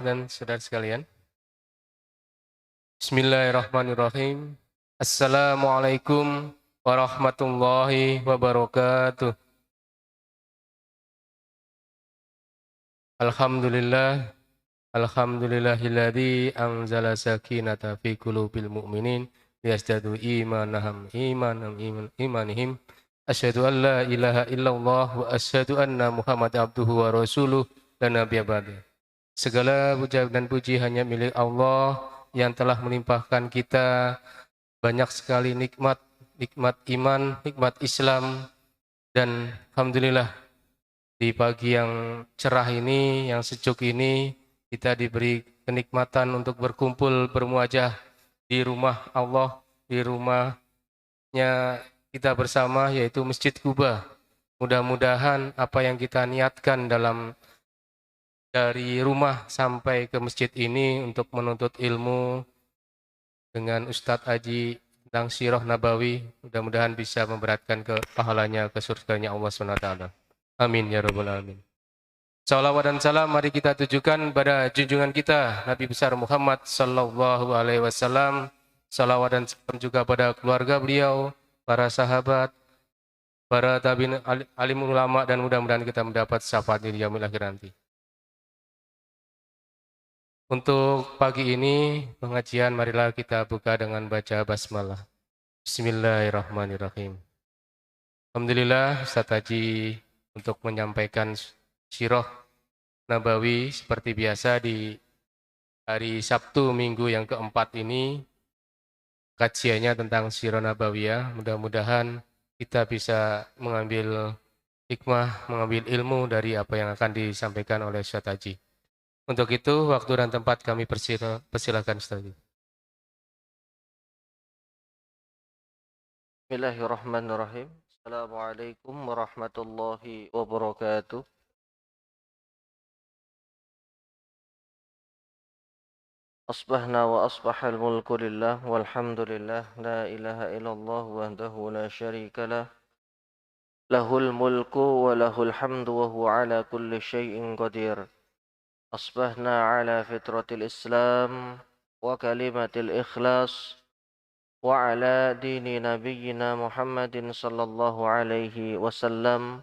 dan saudara sekalian. Bismillahirrahmanirrahim. Assalamualaikum warahmatullahi wabarakatuh. Alhamdulillah, alhamdulillahilladzi anzala sakinata fi qulubil mu'minin liyazdadu imanihim. Asyhadu an la ilaha illallah wa asyhadu anna Muhammad abduhu wa rasuluh dan nabiyya ba'du. Segala puja dan puji hanya milik Allah yang telah melimpahkan kita banyak sekali nikmat, nikmat iman, nikmat Islam, dan alhamdulillah di pagi yang cerah ini, yang sejuk ini, kita diberi kenikmatan untuk berkumpul bermuajah di rumah Allah, di rumahnya kita bersama, yaitu Masjid Quba. Mudah-mudahan apa yang kita niatkan dari rumah sampai ke masjid ini untuk menuntut ilmu dengan Ustadz Aji tentang Sirah Nabawi, mudah-mudahan bisa memberatkan ke pahalanya ke surganya Allah SWT. Amin ya rabbal alamin. Salawat dan salam mari kita tujukan pada junjungan kita Nabi besar Muhammad sallallahu alaihi wasallam. Salawat dan salam juga pada keluarga beliau, para sahabat, para tabi'in, alim ulama, dan mudah-mudahan kita mendapat syafaat di yaumil akhir nanti. Untuk pagi ini pengajian marilah kita buka dengan baca basmalah. Bismillahirrahmanirrahim. Alhamdulillah Ustaz Haji untuk menyampaikan Sirah Nabawi seperti biasa di hari Sabtu minggu yang keempat ini. Kajiannya tentang Sirah Nabawiyah. Mudah-mudahan kita bisa mengambil hikmah, mengambil ilmu dari apa yang akan disampaikan oleh Ustaz Haji. Untuk itu, waktu dan tempat kami persilakan Ustaz. Bismillahirrahmanirrahim. Assalamualaikum warahmatullahi wabarakatuh. Asbahna wa asbahal mulku lillah walhamdulillah la ilaha illallah wahdahu la syarika lah. Lahul mulku wa lahul hamdu wa huwa ala kulli syai'in qadir. Asbahna ala fitratil Islam wa kalimatil ikhlas wa ala dini nabiyyina Muhammadin sallallahu alaihi wasallam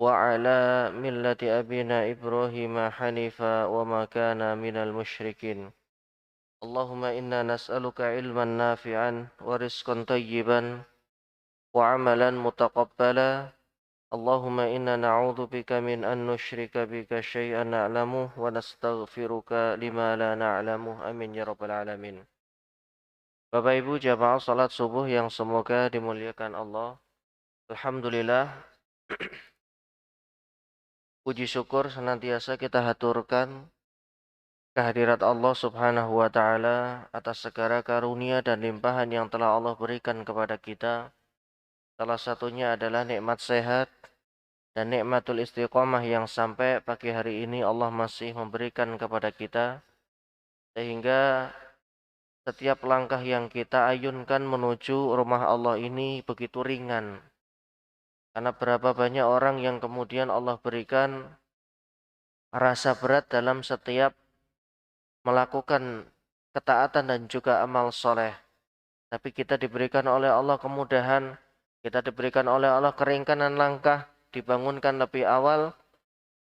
wa ala millati abina Ibrahim hanifa wa ma kana minal musyrikin. Allahumma inna nas'aluka ilman nafi'an wa rizqan tayyiban wa amalan mutaqabbala. Allahumma inna na'udzubika min an nusyrika bika syai'an na'lamuh wa nastaghfiruka lima la na'lamuh. Amin ya rabbal alamin. Bapak Ibu jamaah salat subuh yang semoga dimuliakan Allah. Alhamdulillah, puji syukur senantiasa kita haturkan kehadirat Allah Subhanahu wa taala atas segala karunia dan limpahan yang telah Allah berikan kepada kita. Salah satunya adalah nikmat sehat dan nikmatul istiqomah yang sampai pagi hari ini Allah masih memberikan kepada kita, sehingga setiap langkah yang kita ayunkan menuju rumah Allah ini begitu ringan. Karena berapa banyak orang yang kemudian Allah berikan rasa berat dalam setiap melakukan ketaatan dan juga amal soleh. Tapi kita diberikan oleh Allah kemudahan, kita diberikan oleh Allah keringanan langkah, dibangunkan lebih awal,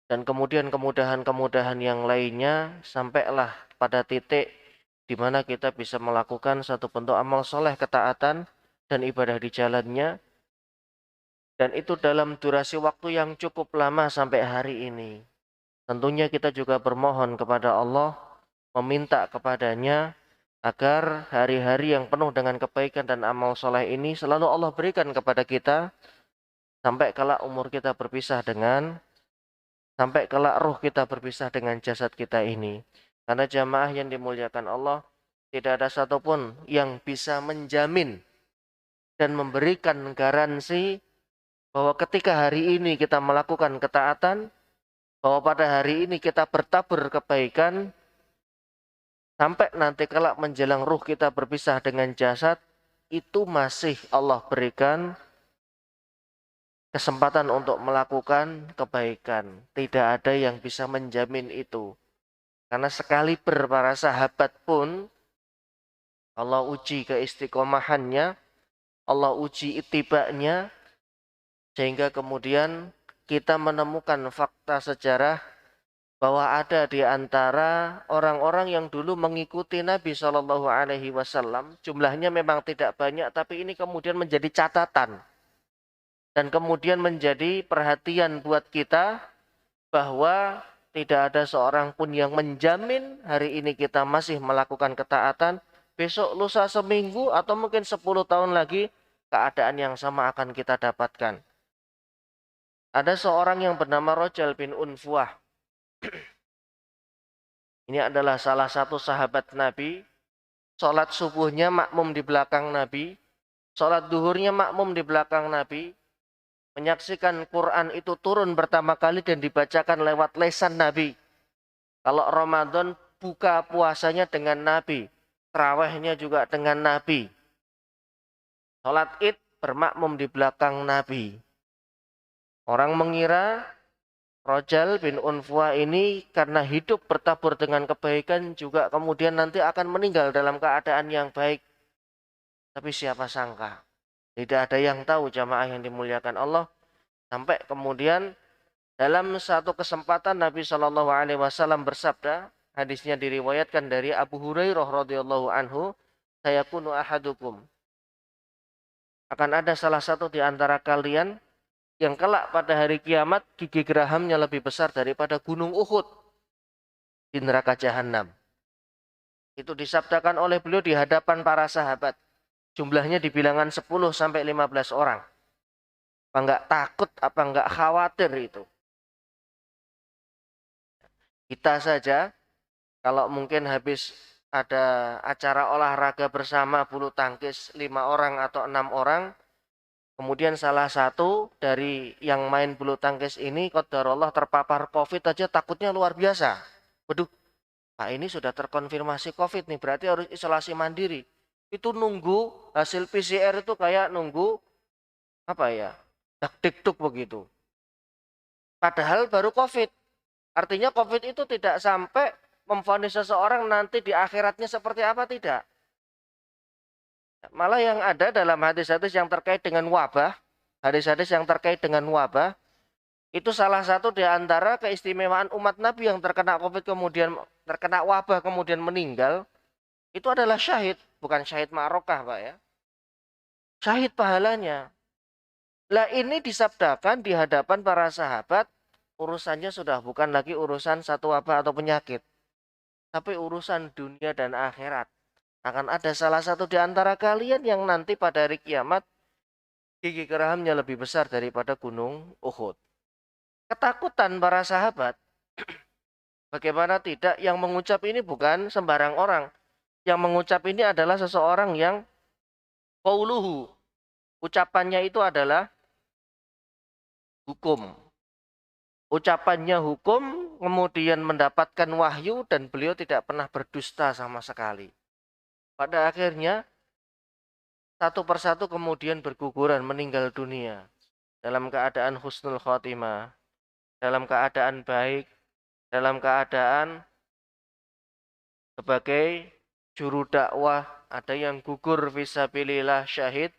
dan kemudian kemudahan-kemudahan yang lainnya, sampailah pada titik di mana kita bisa melakukan satu bentuk amal soleh, ketaatan, dan ibadah di jalannya. Dan itu dalam durasi waktu yang cukup lama sampai hari ini. Tentunya kita juga bermohon kepada Allah, meminta kepadanya agar hari-hari yang penuh dengan kebaikan dan amal soleh ini selalu Allah berikan kepada kita sampai kelak umur kita berpisah sampai kelak ruh kita berpisah dengan jasad kita ini. Karena jamaah yang dimuliakan Allah, tidak ada satupun yang bisa menjamin dan memberikan garansi bahwa ketika hari ini kita melakukan ketaatan, bahwa pada hari ini kita bertabur kebaikan, sampai nanti kelak menjelang ruh kita berpisah dengan jasad, itu masih Allah berikan kesempatan untuk melakukan kebaikan. Tidak ada yang bisa menjamin itu. Karena sekali para sahabat pun Allah uji keistiqomahannya, Allah uji itibaknya, sehingga kemudian kita menemukan fakta sejarah bahwa ada di antara orang-orang yang dulu mengikuti Nabi Shallallahu Alaihi Wasallam, jumlahnya memang tidak banyak, tapi ini kemudian menjadi catatan dan kemudian menjadi perhatian buat kita bahwa tidak ada seorang pun yang menjamin hari ini kita masih melakukan ketaatan, besok lusa seminggu atau mungkin 10 tahun lagi keadaan yang sama akan kita dapatkan. Ada seorang yang bernama Rojal bin Unfuah. Ini adalah salah satu sahabat Nabi. Sholat subuhnya makmum di belakang Nabi. Sholat duhurnya makmum di belakang Nabi. Menyaksikan Quran itu turun pertama kali dan dibacakan lewat lesan Nabi. Kalau Ramadan buka puasanya dengan Nabi. Tarawihnya juga dengan Nabi. Sholat id bermakmum di belakang Nabi. Orang mengira Rojal bin Unfuah ini karena hidup bertabur dengan kebaikan juga kemudian nanti akan meninggal dalam keadaan yang baik. Tapi siapa sangka, tidak ada yang tahu jamaah yang dimuliakan Allah. Sampai kemudian dalam satu kesempatan Nabi Shallallahu Alaihi Wasallam bersabda, hadisnya diriwayatkan dari Abu Hurairah radhiyallahu anhu, sayakunu ahadukum, akan ada salah satu di antara kalian yang kelak pada hari kiamat gigi gerahamnya lebih besar daripada gunung Uhud di neraka jahanam. Itu disabdakan oleh beliau di hadapan para sahabat. Jumlahnya di bilangan 10 sampai 15 orang. Apa enggak takut, apa enggak khawatir itu? Kita saja kalau mungkin habis ada acara olahraga bersama bulu tangkis 5 orang atau 6 orang, kemudian salah satu dari yang main bulu tangkis ini qadarullah terpapar COVID aja takutnya luar biasa. Waduh, Pak ini sudah terkonfirmasi COVID nih, berarti harus isolasi mandiri. Itu nunggu hasil PCR itu kayak nunggu apa ya? Dak-dikduk begitu. Padahal baru COVID. Artinya COVID itu tidak sampai memvonis seseorang nanti di akhiratnya seperti apa, tidak. Malah yang ada dalam hadis-hadis yang terkait dengan wabah, hadis-hadis yang terkait dengan wabah, itu salah satu di antara keistimewaan umat Nabi yang terkena COVID kemudian terkena wabah kemudian meninggal, itu adalah syahid, bukan syahid ma'rokah, Pak ya. Syahid pahalanya. Lah ini disabdakan di hadapan para sahabat, urusannya sudah bukan lagi urusan satu wabah atau penyakit, tapi urusan dunia dan akhirat. Akan ada salah satu di antara kalian yang nanti pada hari kiamat gigi gerahamnya lebih besar daripada gunung Uhud. Ketakutan para sahabat, bagaimana tidak, yang mengucap ini bukan sembarang orang. Yang mengucap ini adalah seseorang yang qauluhu, ucapannya itu adalah hukum. Ucapannya hukum, kemudian mendapatkan wahyu dan beliau tidak pernah berdusta sama sekali. Pada akhirnya satu persatu kemudian berguguran meninggal dunia dalam keadaan husnul khotimah, dalam keadaan baik, dalam keadaan sebagai juru dakwah, ada yang gugur fisabilillah syahid,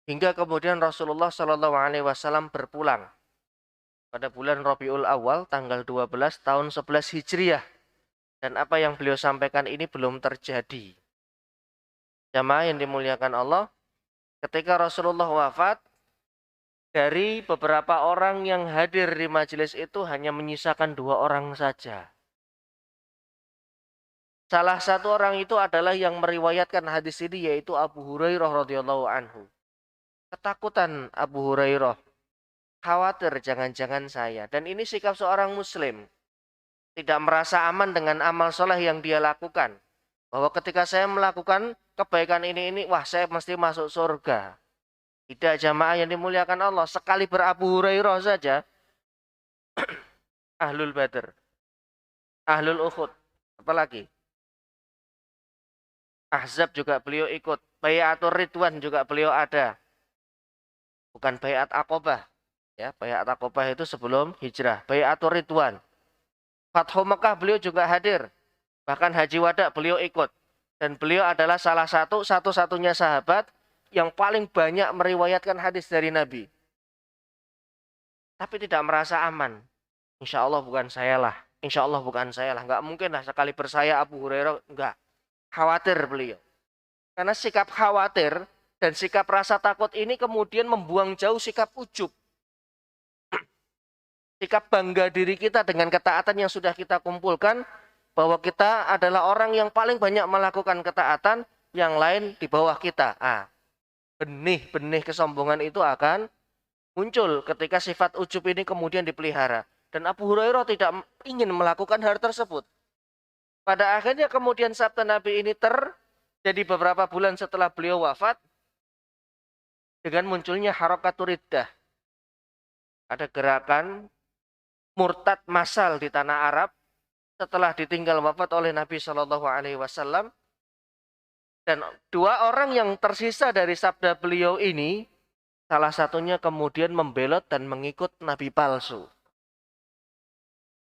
hingga kemudian Rasulullah Shallallahu Alaihi Wasallam berpulang pada bulan Rabiul Awal tanggal 12 tahun 11 Hijriah. Dan apa yang beliau sampaikan ini belum terjadi. Jamaah yang dimuliakan Allah, ketika Rasulullah wafat, dari beberapa orang yang hadir di majelis itu hanya menyisakan 2 orang saja. Salah satu orang itu adalah yang meriwayatkan hadis ini, yaitu Abu Hurairah radhiyallahu anhu. Ketakutan Abu Hurairah, khawatir jangan-jangan saya. Dan ini sikap seorang muslim. Tidak merasa aman dengan amal soleh yang dia lakukan. Bahwa ketika saya melakukan kebaikan ini, wah saya mesti masuk surga. Tidak, jamaah yang dimuliakan Allah. Sekali berabu Hurairah saja, Ahlul Badr, Ahlul Uhud, apalagi Ahzab juga beliau ikut. Bayatul Ridwan juga beliau ada. Bukan Bayat Aqobah. Ya, Bayat Aqobah itu sebelum hijrah. Bayatul Ridwan. Fathu Mekah beliau juga hadir. Bahkan Haji Wada beliau ikut. Dan beliau adalah salah satu-satunya sahabat yang paling banyak meriwayatkan hadis dari Nabi. Tapi tidak merasa aman. Insya Allah bukan saya lah. Insya Allah bukan saya lah. Nggak mungkin lah sekali bersaya Abu Hurairah. Nggak. Khawatir beliau. Karena sikap khawatir dan sikap rasa takut ini kemudian membuang jauh sikap ujub. Sikap bangga diri kita dengan ketaatan yang sudah kita kumpulkan. Bahwa kita adalah orang yang paling banyak melakukan ketaatan. Yang lain di bawah kita. Benih-benih kesombongan itu akan muncul ketika sifat ujub ini kemudian dipelihara. Dan Abu Hurairah tidak ingin melakukan hal tersebut. Pada akhirnya kemudian sabda Nabi ini terjadi beberapa bulan setelah beliau wafat. Dengan munculnya harakatul riddah. Ada gerakan murtad massal di tanah Arab. Setelah ditinggal wafat oleh Nabi Shallallahu Alaihi Wasallam. Dan dua orang yang tersisa dari sabda beliau ini, salah satunya kemudian membelot dan mengikut Nabi palsu.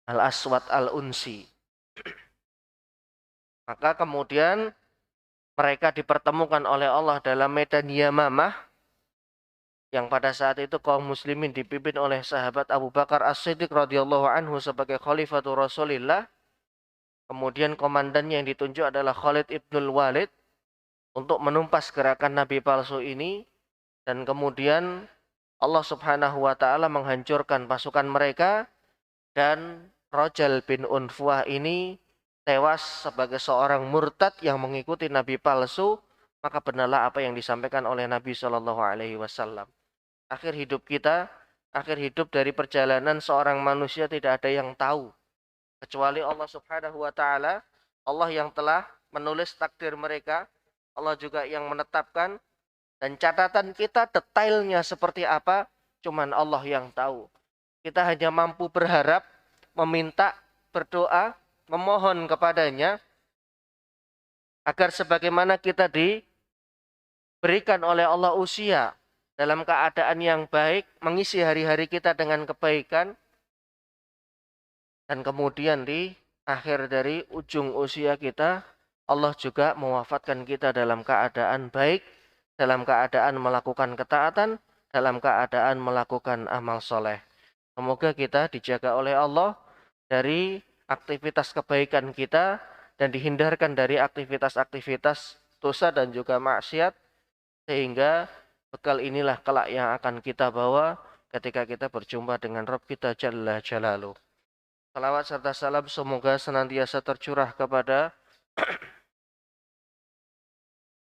Al-Aswad Al-Unsi. Maka kemudian mereka dipertemukan oleh Allah dalam medan Yamamah. Yang pada saat itu kaum muslimin dipimpin oleh sahabat Abu Bakar As-Siddiq radhiyallahu anhu sebagai khalifatul Rasulillah. Kemudian komandannya yang ditunjuk adalah Khalid ibnul Walid. Untuk menumpas gerakan Nabi palsu ini. Dan kemudian Allah subhanahu wa ta'ala menghancurkan pasukan mereka. Dan Rajal bin Unfuah ini tewas sebagai seorang murtad yang mengikuti Nabi palsu. Maka benarlah apa yang disampaikan oleh Nabi SAW. Akhir hidup kita, akhir hidup dari perjalanan seorang manusia tidak ada yang tahu. Kecuali Allah subhanahu wa ta'ala. Allah yang telah menulis takdir mereka. Allah juga yang menetapkan. Dan catatan kita detailnya seperti apa. Cuman Allah yang tahu. Kita hanya mampu berharap. Meminta, berdoa. Memohon kepadanya. Agar sebagaimana kita diberikan oleh Allah usia. Dalam keadaan yang baik. Mengisi hari-hari kita dengan kebaikan. Dan kemudian di akhir dari ujung usia kita. Allah juga mewafatkan kita dalam keadaan baik, dalam keadaan melakukan ketaatan, dalam keadaan melakukan amal soleh. Semoga kita dijaga oleh Allah dari aktivitas kebaikan kita dan dihindarkan dari aktivitas-aktivitas dosa dan juga maksiat, sehingga bekal inilah kelak yang akan kita bawa ketika kita berjumpa dengan Rabb kita Jalla Jalaluh. Salawat serta salam semoga senantiasa tercurah kepada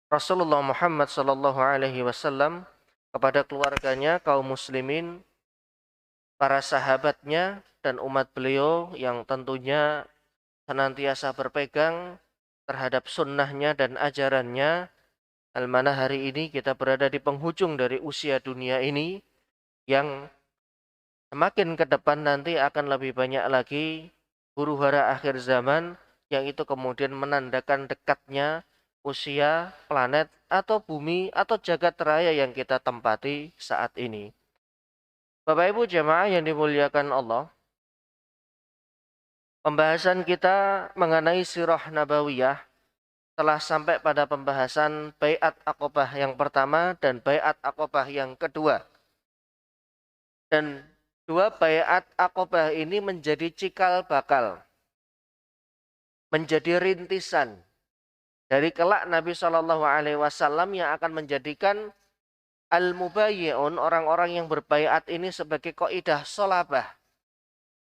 Rasulullah Muhammad Sallallahu Alaihi Wasallam, kepada keluarganya, kaum muslimin, para sahabatnya, dan umat beliau yang tentunya senantiasa berpegang terhadap sunnahnya dan ajarannya. Al-mana hari ini kita berada di penghujung dari usia dunia ini, yang semakin ke depan nanti akan lebih banyak lagi huru hara akhir zaman, yang itu kemudian menandakan dekatnya usia, planet, atau bumi, atau jagat raya yang kita tempati saat ini. Bapak Ibu jemaah yang dimuliakan Allah, pembahasan kita mengenai sirah nabawiyah telah sampai pada pembahasan Bai'at Aqobah yang pertama dan Bai'at Aqobah yang kedua. Dan dua Bai'at Aqobah ini menjadi cikal bakal, menjadi rintisan dari kelak Nabi Shallallahu Alaihi Wasallam yang akan menjadikan al-mubayyi'un, orang-orang yang berbaiat ini sebagai kaidah sholabah,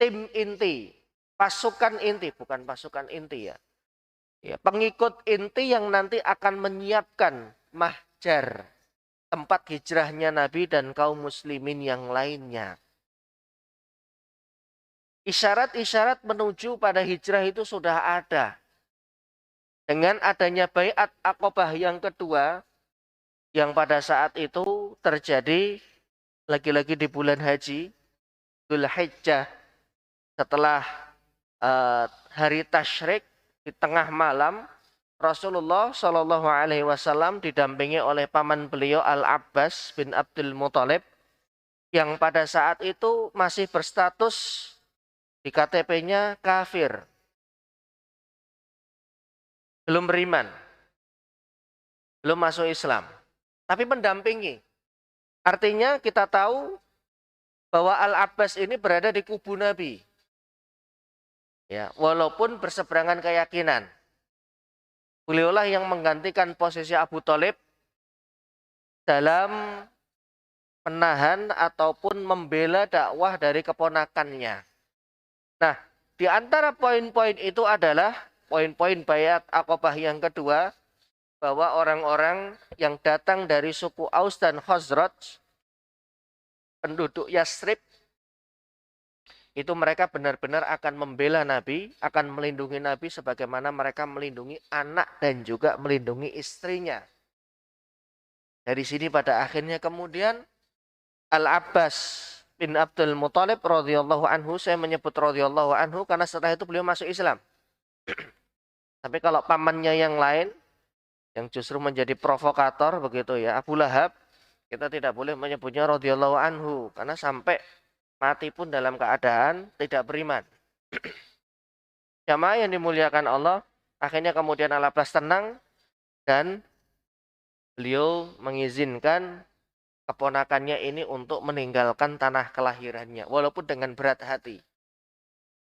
tim inti, pasukan inti, bukan pasukan inti ya. Pengikut inti yang nanti akan menyiapkan mahjar, tempat hijrahnya Nabi dan kaum muslimin yang lainnya. Isyarat-isyarat menuju pada hijrah itu sudah ada. Dengan adanya Bai'at Aqobah yang kedua, yang pada saat itu terjadi lagi-lagi di bulan haji, Dzulhijjah, setelah hari tasyrik, di tengah malam, Rasulullah Shallallahu Alaihi Wasallam didampingi oleh paman beliau Al-Abbas bin Abdul Muthalib, yang pada saat itu masih berstatus Di KTP-nya kafir, belum beriman, belum masuk Islam, tapi mendampingi. Artinya kita tahu bahwa Al-Abbas ini berada di kubu Nabi. Ya, walaupun berseberangan keyakinan. Beliaulah yang menggantikan posisi Abu Thalib dalam menahan ataupun membela dakwah dari keponakannya. Nah, di antara poin-poin itu adalah poin-poin Baiat Aqabah yang kedua, bahwa orang-orang yang datang dari suku Aus dan Khazraj, penduduk Yasrib, itu mereka benar-benar akan membela Nabi, akan melindungi Nabi sebagaimana mereka melindungi anak dan juga melindungi istrinya. Dari sini pada akhirnya kemudian Al-Abbas bin Abdul Muthalib radhiyallahu anhu, saya menyebut radhiyallahu anhu karena setelah itu beliau masuk Islam. Tapi kalau pamannya yang lain, yang justru menjadi provokator begitu ya, Abu Lahab, kita tidak boleh menyebutnya radhiyallahu anhu karena sampai mati pun dalam keadaan tidak beriman. Jamaah yang dimuliakan Allah, akhirnya kemudian Al-Abbas tenang dan beliau mengizinkan keponakannya ini untuk meninggalkan tanah kelahirannya, walaupun dengan berat hati.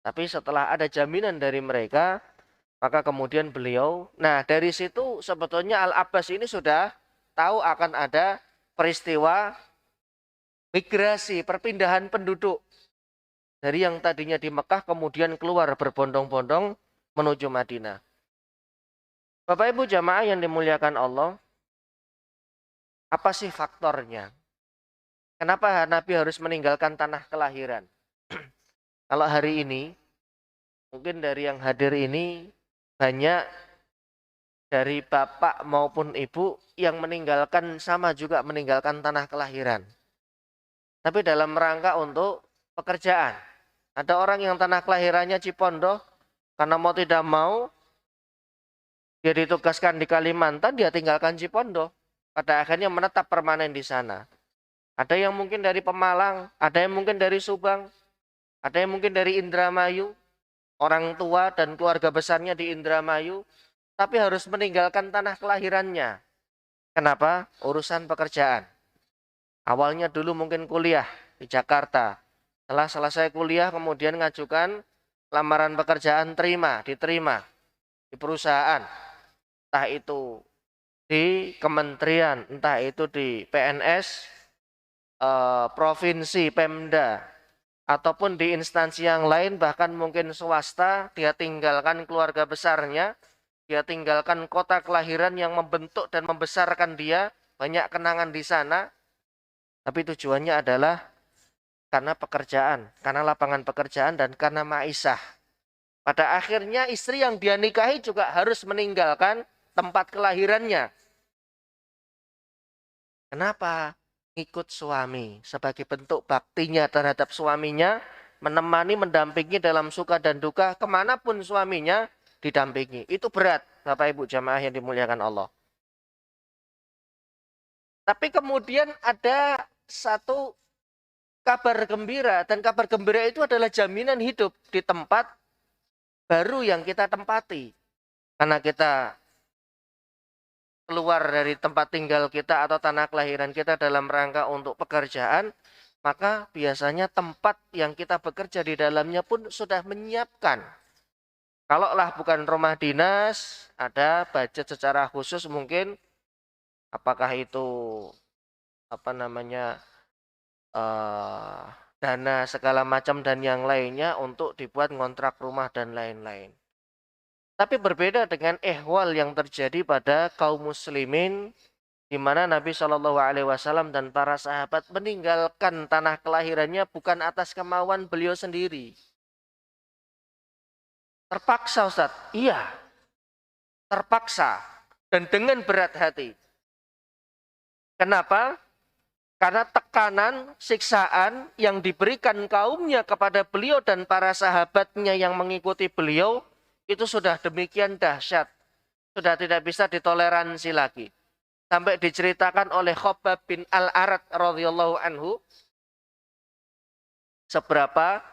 Tapi setelah ada jaminan dari mereka, maka kemudian beliau, nah dari situ sebetulnya Al-Abbas ini sudah tahu akan ada peristiwa migrasi, perpindahan penduduk. Dari yang tadinya di Mekah kemudian keluar berbondong-bondong menuju Madinah. Bapak Ibu jamaah yang dimuliakan Allah, apa sih faktornya? Kenapa Nabi harus meninggalkan tanah kelahiran? Kalau hari ini, mungkin dari yang hadir ini banyak dari bapak maupun ibu yang meninggalkan sama juga meninggalkan tanah kelahiran. Tapi dalam rangka untuk pekerjaan. Ada orang yang tanah kelahirannya Cipondoh, karena mau tidak mau, dia ditugaskan di Kalimantan, dia tinggalkan Cipondoh. Pada akhirnya menetap permanen di sana. Ada yang mungkin dari Pemalang, ada yang mungkin dari Subang, ada yang mungkin dari Indramayu, orang tua dan keluarga besarnya di Indramayu, tapi harus meninggalkan tanah kelahirannya. Kenapa? Urusan pekerjaan. Awalnya dulu mungkin kuliah di Jakarta. Setelah selesai kuliah kemudian ngajukan lamaran pekerjaan, diterima di perusahaan. Entah itu di kementerian, entah itu di PNS, provinsi, Pemda, ataupun di instansi yang lain, bahkan mungkin swasta, dia tinggalkan keluarga besarnya, dia tinggalkan kota kelahiran yang membentuk dan membesarkan dia, banyak kenangan di sana, tapi tujuannya adalah karena pekerjaan, karena lapangan pekerjaan, dan karena maisah. Pada akhirnya istri yang dia nikahi juga harus meninggalkan tempat kelahirannya. Kenapa? Ikut suami sebagai bentuk baktinya terhadap suaminya, menemani, mendampingi dalam suka dan duka, kemanapun suaminya didampingi. Itu berat, Bapak Ibu jamaah yang dimuliakan Allah. Tapi kemudian ada satu kabar gembira, dan kabar gembira itu adalah jaminan hidup di tempat baru yang kita tempati. Karena kita keluar dari tempat tinggal kita atau tanah kelahiran kita dalam rangka untuk pekerjaan, maka biasanya tempat yang kita bekerja di dalamnya pun sudah menyiapkan. Kalaulah bukan rumah dinas, ada budget secara khusus mungkin, apakah itu dana segala macam dan yang lainnya untuk dibuat ngontrak rumah dan lain-lain. Tapi berbeda dengan ehwal yang terjadi pada kaum muslimin, di mana Nabi Shallallahu Alaihi Wasallam dan para sahabat meninggalkan tanah kelahirannya bukan atas kemauan beliau sendiri. Terpaksa, Ustaz. Iya, terpaksa dan dengan berat hati. Kenapa? Karena tekanan, siksaan yang diberikan kaumnya kepada beliau dan para sahabatnya yang mengikuti beliau itu sudah demikian dahsyat, sudah tidak bisa ditoleransi lagi. Sampai diceritakan oleh Khabbab bin Al-Arat radhiyallahu anhu, seberapa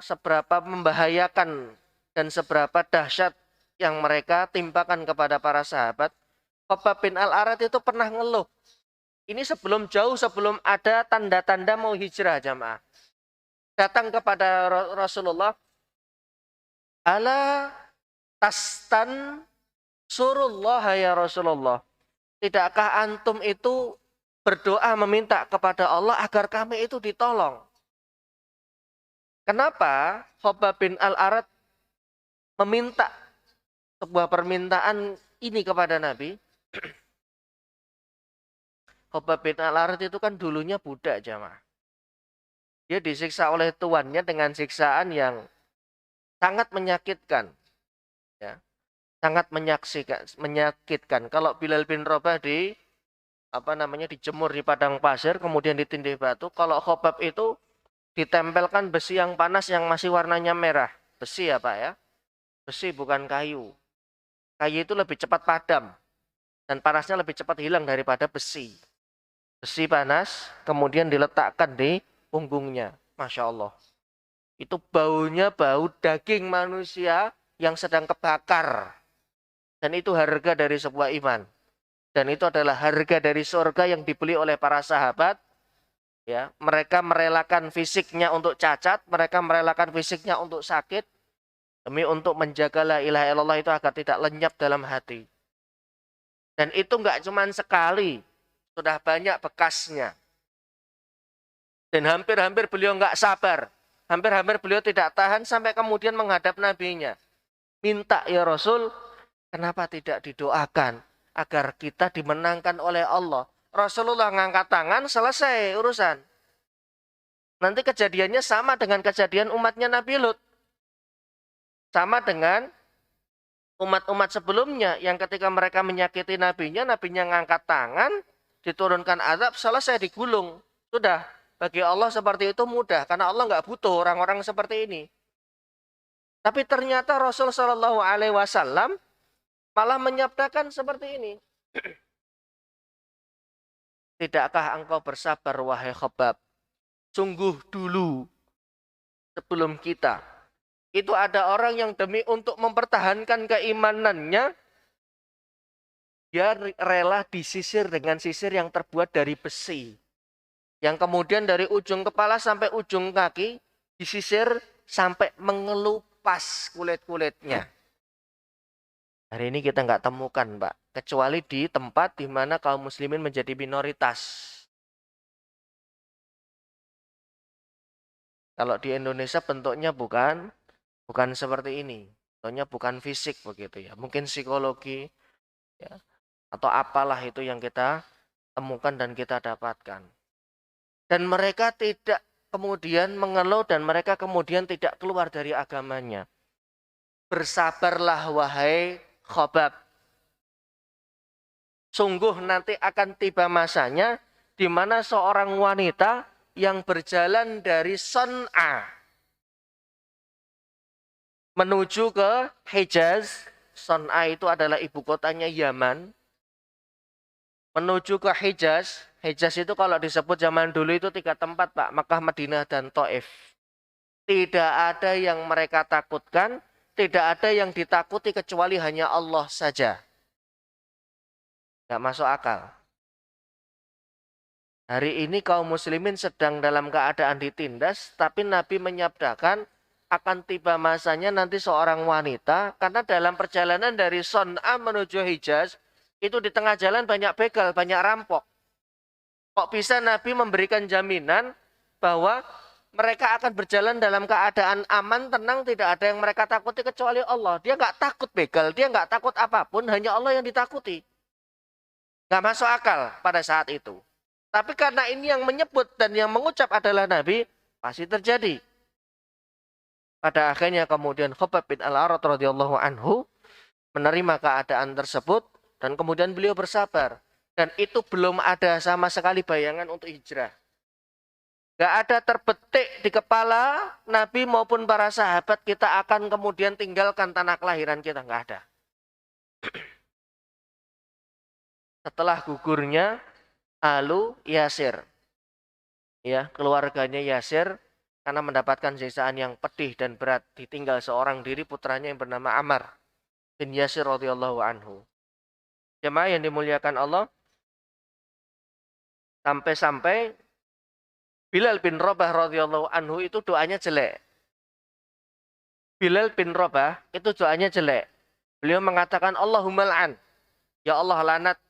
seberapa membahayakan dan seberapa dahsyat yang mereka timpakan kepada para sahabat. Khabbab bin Al-Arat itu pernah ngeluh. Ini jauh sebelum ada tanda-tanda mau hijrah jamaah. Datang kepada Rasulullah, ala tastan surullah ya Rasulullah. Tidakkah antum itu berdoa meminta kepada Allah agar kami itu ditolong? Kenapa Khabbab bin Al-Arat meminta sebuah permintaan ini kepada Nabi? Khabbab bin Al-Arat itu kan dulunya budak jamaah. Dia disiksa oleh tuannya dengan siksaan yang sangat menyakitkan. Ya. Sangat menyakitkan. Kalau Bilal bin Rabah dijemur di padang pasir, kemudian ditindih batu. Kalau Khabbab itu ditempelkan besi yang panas yang masih warnanya merah. Besi ya Pak ya. Besi bukan kayu. Kayu itu lebih cepat padam. Dan panasnya lebih cepat hilang daripada besi. Besi panas, kemudian diletakkan di punggungnya. Masya Allah. Itu baunya bau daging manusia yang sedang kebakar. Dan itu harga dari sebuah iman. Dan itu adalah harga dari surga yang dibeli oleh para sahabat. Ya, mereka merelakan fisiknya untuk cacat, mereka merelakan fisiknya untuk sakit, demi untuk menjaga la ilaha illallah itu agar tidak lenyap dalam hati. Dan itu nggak cuma sekali, sudah banyak bekasnya. Dan hampir-hampir beliau nggak sabar. Hampir-hampir beliau tidak tahan sampai kemudian menghadap nabinya. Minta ya Rasul, kenapa tidak didoakan agar kita dimenangkan oleh Allah? Rasulullah ngangkat tangan, selesai urusan. Nanti kejadiannya sama dengan kejadian umatnya Nabi Lut. Sama dengan umat-umat sebelumnya yang ketika mereka menyakiti nabinya ngangkat tangan, diturunkan azab, selesai digulung. Sudah, bagi Allah seperti itu mudah karena Allah nggak butuh orang-orang seperti ini. Tapi ternyata Rasul Shallallahu Alaihi Wasallam malah menyabdakan seperti ini. Tidakkah engkau bersabar wahai Khabbab? Sungguh dulu sebelum kita itu ada orang yang demi untuk mempertahankan keimanannya dia rela disisir dengan sisir yang terbuat dari besi. Yang kemudian dari ujung kepala sampai ujung kaki disisir sampai mengelupas kulit-kulitnya. Hari ini kita nggak temukan, Pak. Kecuali di tempat di mana kaum muslimin menjadi minoritas. Kalau di Indonesia bentuknya bukan seperti ini. Bentuknya bukan fisik begitu ya. Mungkin psikologi ya, atau apalah itu yang kita temukan dan kita dapatkan. Dan mereka tidak kemudian mengeluh dan mereka kemudian tidak keluar dari agamanya. Bersabarlah wahai Khabbab. Sungguh nanti akan tiba masanya di mana seorang wanita yang berjalan dari Son'a menuju ke Hijaz. Son'a itu adalah ibu kotanya Yaman. Menuju ke Hijaz. Hijaz itu kalau disebut zaman dulu itu 3 tempat, Pak. Makkah, Madinah, dan Taif. Tidak ada yang mereka takutkan. Tidak ada yang ditakuti kecuali hanya Allah saja. Tidak masuk akal. Hari ini kaum muslimin sedang dalam keadaan ditindas. Tapi Nabi menyabdakan akan tiba masanya nanti seorang wanita. Karena dalam perjalanan dari Son'a menuju Hijaz. Itu di tengah jalan banyak begal, banyak rampok. Kok bisa Nabi memberikan jaminan bahwa mereka akan berjalan dalam keadaan aman, tenang, tidak ada yang mereka takuti kecuali Allah. Dia nggak takut begal, dia nggak takut apapun, hanya Allah yang ditakuti. Nggak masuk akal pada saat itu. Tapi karena ini yang menyebut dan yang mengucap adalah Nabi, pasti terjadi. Pada akhirnya kemudian Khabbab bin Al-Arat radhiyallahu anhu menerima keadaan tersebut dan kemudian beliau bersabar. Dan itu belum ada sama sekali bayangan untuk hijrah. Gak ada terbetik di kepala Nabi maupun para sahabat kita akan kemudian tinggalkan tanah kelahiran kita. Gak ada. Setelah gugurnya Alu Yasir. Ya, keluarganya Yasir karena mendapatkan siksaan yang pedih dan berat, ditinggal seorang diri putranya yang bernama Ammar bin Yasir radhiyallahu anhu. Jemaah yang dimuliakan Allah, sampai-sampai Bilal bin Rabah radhiyallahu anhu itu doanya jelek. Bilal bin Rabah itu doanya jelek. Beliau mengatakan Allahumma la'an. Ya Allah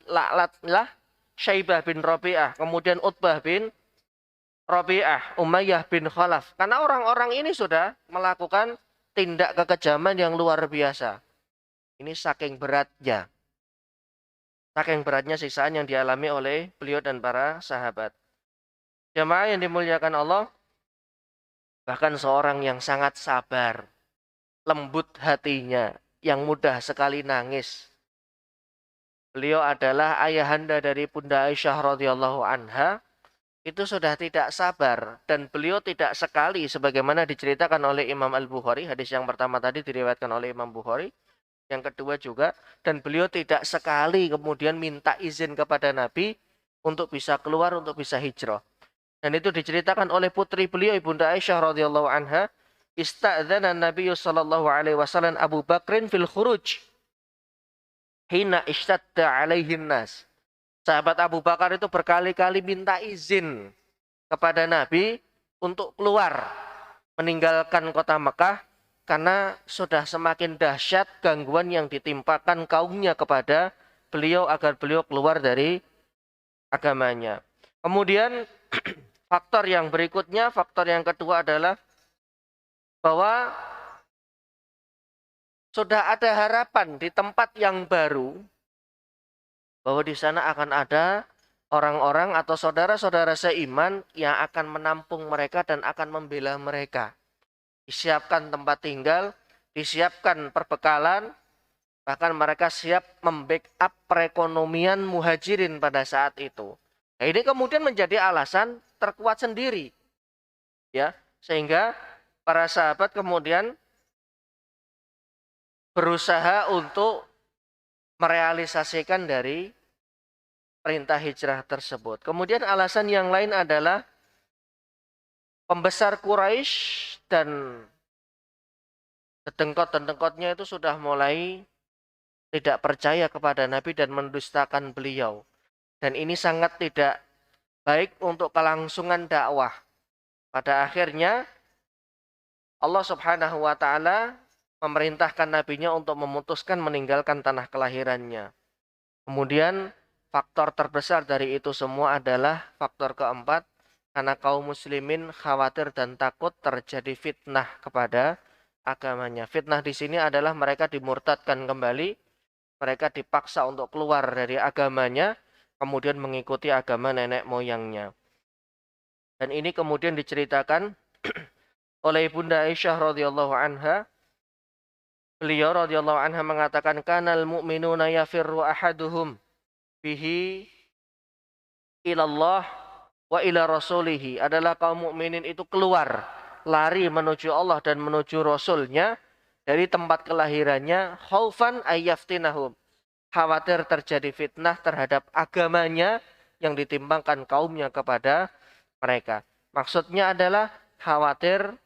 laknatlah Syaibah bin Rabi'ah, kemudian Utbah bin Rabi'ah, Umayyah bin Khalaf. Karena orang-orang ini sudah melakukan tindak kekejaman yang luar biasa. Ini saking beratnya. Saking beratnya siksaan yang dialami oleh beliau dan para sahabat. Jemaah yang dimuliakan Allah, bahkan seorang yang sangat sabar, lembut hatinya, yang mudah sekali nangis. Beliau adalah ayahanda dari Bunda Aisyah radhiyallahu anha. Itu sudah tidak sabar dan beliau tidak sekali sebagaimana diceritakan oleh Imam Al-Bukhari, hadis yang pertama tadi diriwayatkan oleh Imam Bukhari, yang kedua juga, dan beliau tidak sekali kemudian minta izin kepada Nabi untuk bisa keluar, untuk bisa hijrah. Dan itu diceritakan oleh putri beliau Ibunda Aisyah radhiyallahu anha, istadzana Nabi sallallahu alaihi wasallam Abu Bakrin fil khuruj hina ishtadda alaihin nas. Sahabat Abu Bakar itu berkali-kali minta izin kepada Nabi untuk keluar meninggalkan kota Mekah karena sudah semakin dahsyat gangguan yang ditimpakan kaumnya kepada beliau agar beliau keluar dari agamanya. Kemudian faktor yang berikutnya, faktor yang kedua adalah bahwa sudah ada harapan di tempat yang baru bahwa di sana akan ada orang-orang atau saudara-saudara seiman yang akan menampung mereka dan akan membela mereka. Disiapkan tempat tinggal, disiapkan perbekalan, bahkan mereka siap membackup perekonomian muhajirin pada saat itu. Nah, ini kemudian menjadi alasan terkuat sendiri, ya, sehingga para sahabat kemudian berusaha untuk merealisasikan dari perintah hijrah tersebut. Kemudian alasan yang lain adalah pembesar Quraisy dan sedengkot-sedengkotnya itu sudah mulai tidak percaya kepada Nabi dan mendustakan beliau. Dan ini sangat tidak baik untuk kelangsungan dakwah. Pada akhirnya Allah Subhanahu wa taala memerintahkan nabinya untuk memutuskan meninggalkan tanah kelahirannya. Kemudian faktor terbesar dari itu semua adalah faktor keempat, karena kaum muslimin khawatir dan takut terjadi fitnah kepada agamanya. Fitnah di sini adalah mereka dimurtadkan kembali, mereka dipaksa untuk keluar dari agamanya, kemudian mengikuti agama nenek moyangnya. Dan ini kemudian diceritakan oleh Bunda Aisyah radhiyallahu anha. Beliau radhiyallahu anha mengatakan kanal mu'minuna yafirru ahaduhum bihi ilallah wa ila rasulihi, adalah kaum mukminin itu keluar lari menuju Allah dan menuju Rasulnya dari tempat kelahirannya, khaufan ayyaftinahum, khawatir terjadi fitnah terhadap agamanya yang ditimbangkan kaumnya kepada mereka. Maksudnya adalah khawatir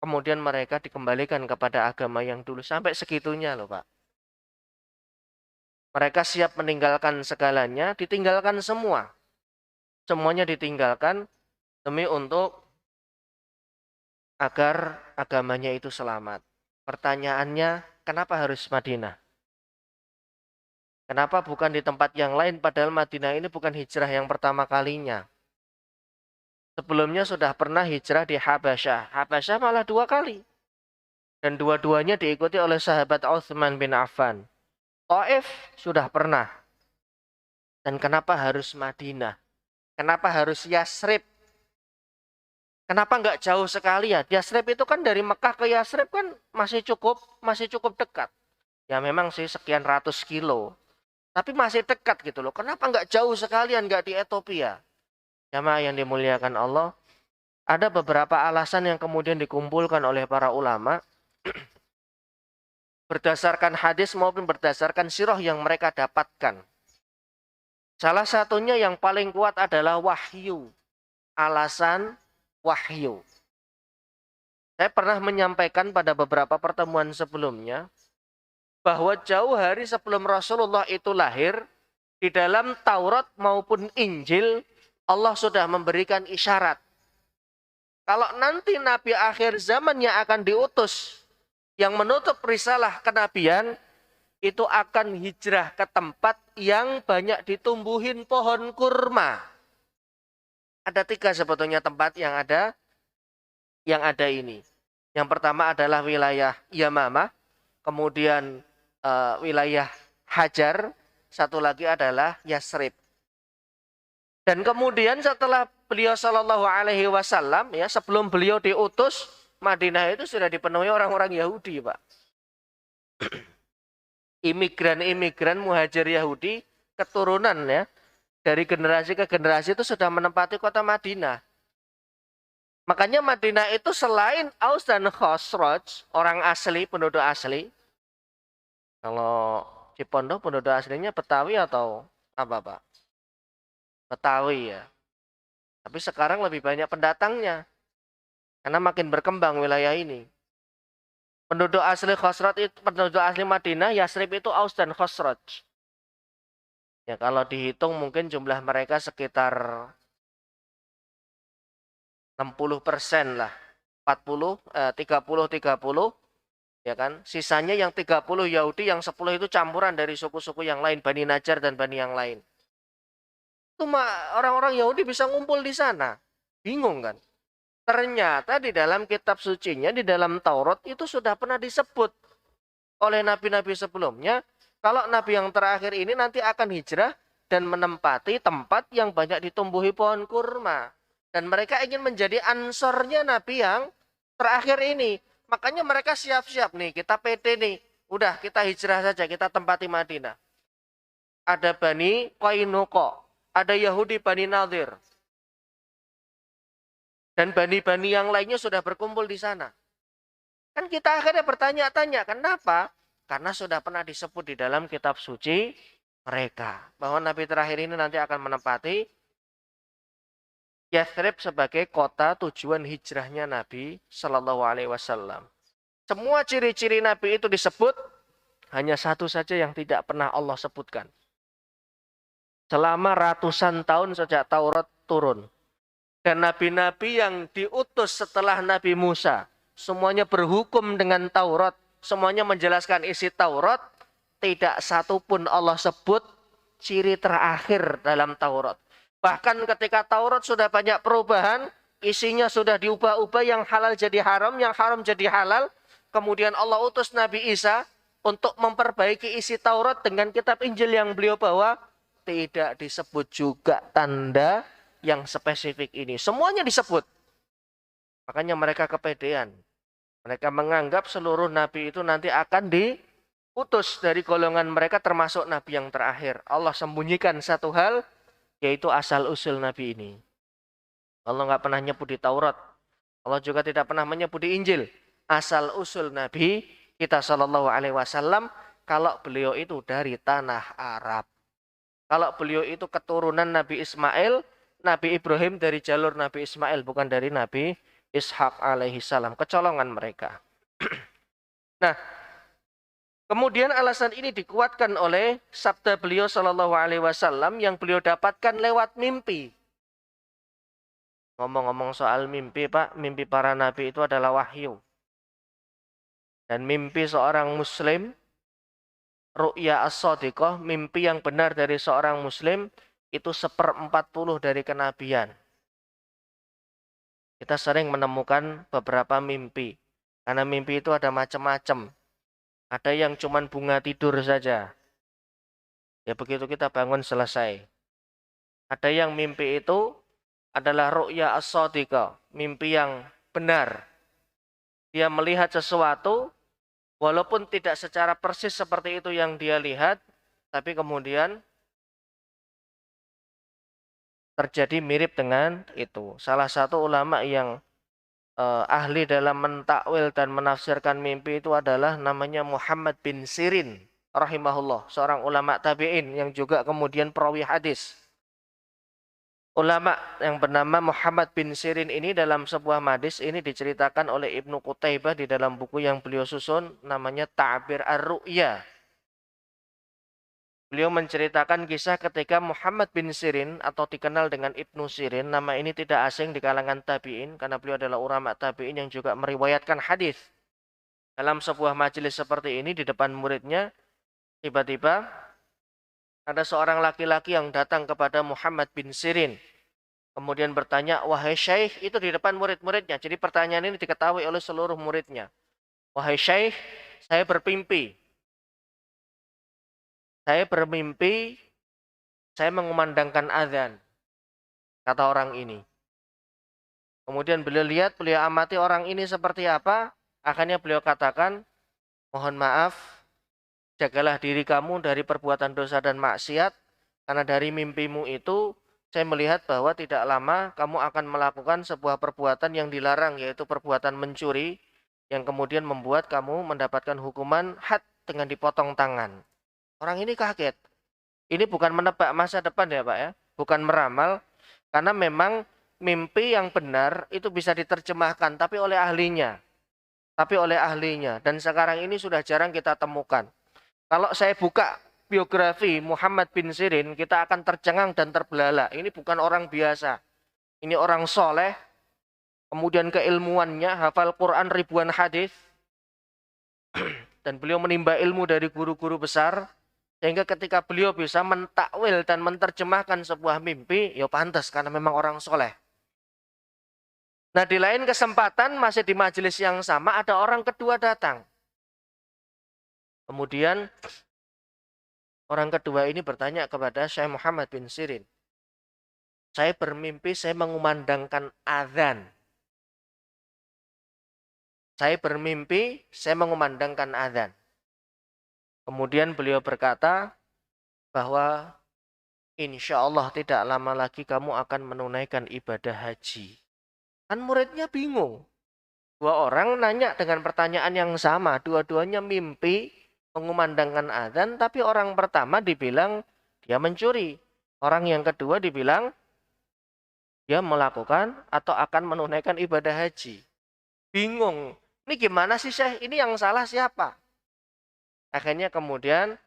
kemudian mereka dikembalikan kepada agama yang dulu. Sampai segitunya loh Pak. Mereka siap meninggalkan segalanya, ditinggalkan semua. Semuanya ditinggalkan demi untuk agar agamanya itu selamat. Pertanyaannya, kenapa harus Madinah? Kenapa bukan di tempat yang lain? Padahal Madinah ini bukan hijrah yang pertama kalinya. Sebelumnya sudah pernah hijrah di Habasyah. Habasyah malah 2 kali. Dan dua-duanya diikuti oleh sahabat Utsman bin Affan. Taif sudah pernah. Dan kenapa harus Madinah? Kenapa harus Yasrib? Kenapa nggak jauh sekali ya? Yasrib itu kan dari Mekah ke Yasrib kan masih cukup dekat. Ya memang sih sekian ratus kilo. Tapi masih dekat gitu loh. Kenapa nggak jauh sekalian, nggak di Ethiopia? Jamaah yang dimuliakan Allah, ada beberapa alasan yang kemudian dikumpulkan oleh para ulama berdasarkan hadis maupun berdasarkan sirah yang mereka dapatkan. Salah satunya yang paling kuat adalah wahyu. Alasan wahyu. Saya pernah menyampaikan pada beberapa pertemuan sebelumnya bahwa jauh hari sebelum Rasulullah itu lahir, di dalam Taurat maupun Injil, Allah sudah memberikan isyarat. Kalau nanti Nabi akhir zaman yang akan diutus, yang menutup risalah kenabian, itu akan hijrah ke tempat yang banyak ditumbuhin pohon kurma. Ada 3 sebetulnya tempat yang ada ini. Yang pertama adalah wilayah Yamamah, kemudian wilayah Hajar, satu lagi adalah Yasrib. Dan kemudian setelah beliau Shallallahu Alaihi Wasallam, ya sebelum beliau diutus, Madinah itu sudah dipenuhi orang-orang Yahudi, Pak. Imigran-imigran muhajir Yahudi keturunan ya dari generasi ke generasi itu sudah menempati kota Madinah. Makanya Madinah itu selain Aus dan Khosroj, orang asli, penduduk asli. Kalau Cipondoh penduduk aslinya Betawi atau apa, Pak? Betawi ya. Tapi sekarang lebih banyak pendatangnya. Karena makin berkembang wilayah ini. Penduduk asli Khosroj itu, penduduk asli Madinah, Yasrib itu Aus dan Khosroj. Ya kalau dihitung mungkin jumlah mereka sekitar 60% lah. 30 ya kan? Sisanya yang 30 Yahudi, yang 10 itu campuran dari suku-suku yang lain, Bani Najjar dan Bani yang lain. Cuma orang-orang Yahudi bisa ngumpul di sana. Bingung kan? Ternyata di dalam kitab sucinya, di dalam Taurat itu sudah pernah disebut oleh nabi-nabi sebelumnya, kalau nabi yang terakhir ini nanti akan hijrah dan menempati tempat yang banyak ditumbuhi pohon kurma. Dan mereka ingin menjadi ansornya nabi yang terakhir ini. Makanya mereka siap-siap nih, kita PT nih. Udah, kita hijrah saja, kita tempati Madinah. Ada Bani Qainuqa, ada Yahudi Bani Nadir. Dan bani-bani yang lainnya sudah berkumpul di sana. Kan kita akhirnya bertanya-tanya, kenapa? Karena sudah pernah disebut di dalam kitab suci mereka. Bahwa Nabi terakhir ini nanti akan menempati Yathrib sebagai kota tujuan hijrahnya Nabi Shallallahu Alaihi Wasallam. Semua ciri-ciri Nabi itu disebut, hanya satu saja yang tidak pernah Allah sebutkan. Selama ratusan tahun sejak Taurat turun. Dan nabi-nabi yang diutus setelah Nabi Musa, semuanya berhukum dengan Taurat, semuanya menjelaskan isi Taurat, tidak satu pun Allah sebut ciri terakhir dalam Taurat. Bahkan ketika Taurat sudah banyak perubahan, isinya sudah diubah-ubah, yang halal jadi haram, yang haram jadi halal. Kemudian Allah utus Nabi Isa untuk memperbaiki isi Taurat dengan kitab Injil yang beliau bawa, tidak disebut juga tanda yang spesifik ini. Semuanya disebut. Makanya mereka kepedean. Mereka menganggap seluruh nabi itu nanti akan diutus dari golongan mereka, termasuk nabi yang terakhir. Allah sembunyikan satu hal, yaitu asal-usul nabi ini. Allah nggak pernah nyebut di Taurat. Allah juga tidak pernah menyebut di Injil. Asal-usul nabi kita Shallallahu Alaihi Wasallam, kalau beliau itu dari tanah Arab. Kalau beliau itu keturunan Nabi Ismail, Nabi Ibrahim dari jalur Nabi Ismail, bukan dari Nabi Ishak alaihi salam. Kecolongan mereka. Nah, kemudian alasan ini dikuatkan oleh sabda beliau Shallallahu Alaihi Wasallam yang beliau dapatkan lewat mimpi. Ngomong-ngomong soal mimpi, Pak, mimpi para nabi itu adalah wahyu. Dan mimpi seorang muslim, ru'ya as-shadiqah, mimpi yang benar dari seorang muslim, itu 1/40 dari kenabian. Kita sering menemukan beberapa mimpi. Karena mimpi itu ada macam-macam. Ada yang cuman bunga tidur saja. Ya begitu kita bangun selesai. Ada yang mimpi itu adalah ru'ya as-shadiqah, mimpi yang benar. Dia melihat sesuatu, walaupun tidak secara persis seperti itu yang dia lihat, tapi kemudian terjadi mirip dengan itu. Salah satu ulama yang ahli dalam mentakwil dan menafsirkan mimpi itu adalah namanya Muhammad bin Sirin rahimahullah, seorang ulama tabi'in yang juga kemudian perawi hadis. Ulama yang bernama Muhammad bin Sirin ini dalam sebuah hadis ini diceritakan oleh Ibnu Qutaibah di dalam buku yang beliau susun namanya Ta'bir Ar-Ru'ya. Beliau menceritakan kisah ketika Muhammad bin Sirin atau dikenal dengan Ibnu Sirin. Nama ini tidak asing di kalangan tabi'in karena beliau adalah ulama tabi'in yang juga meriwayatkan hadis. Dalam sebuah majelis seperti ini di depan muridnya, tiba-tiba ada seorang laki-laki yang datang kepada Muhammad bin Sirin. Kemudian bertanya, wahai syekh, itu di depan murid-muridnya. Jadi pertanyaan ini diketahui oleh seluruh muridnya. Wahai syekh, saya bermimpi. Saya bermimpi, saya mengumandangkan azan. Kata orang ini. Kemudian beliau lihat, beliau amati orang ini seperti apa. Akhirnya beliau katakan, mohon maaf, jagalah diri kamu dari perbuatan dosa dan maksiat. Karena dari mimpimu itu, saya melihat bahwa tidak lama kamu akan melakukan sebuah perbuatan yang dilarang, yaitu perbuatan mencuri, yang kemudian membuat kamu mendapatkan hukuman had dengan dipotong tangan. Orang ini kaget. Ini bukan menebak masa depan ya Pak ya, bukan meramal, karena memang mimpi yang benar itu bisa diterjemahkan, tapi oleh ahlinya. Dan sekarang ini sudah jarang kita temukan. Kalau saya buka biografi Muhammad bin Sirin, kita akan tercengang dan terbelalak. Ini bukan orang biasa. Ini orang soleh, kemudian keilmuannya, hafal Quran ribuan hadis, dan beliau menimba ilmu dari guru-guru besar, sehingga ketika beliau bisa mentakwil dan menerjemahkan sebuah mimpi, ya pantas karena memang orang soleh. Nah di lain kesempatan, masih di majelis yang sama, ada orang kedua datang. Kemudian orang kedua ini bertanya kepada Syekh Muhammad bin Sirin. Saya bermimpi saya mengumandangkan azan. Saya bermimpi saya mengumandangkan azan. Kemudian beliau berkata bahwa insya Allah tidak lama lagi kamu akan menunaikan ibadah haji. Kan muridnya bingung. Dua orang nanya dengan pertanyaan yang sama. Dua-duanya mimpi mengumandangkan azan, tapi orang pertama dibilang dia mencuri. Orang yang kedua dibilang dia melakukan atau akan menunaikan ibadah haji. Bingung. Ini gimana sih Syekh? Ini yang salah siapa? Akhirnya kemudian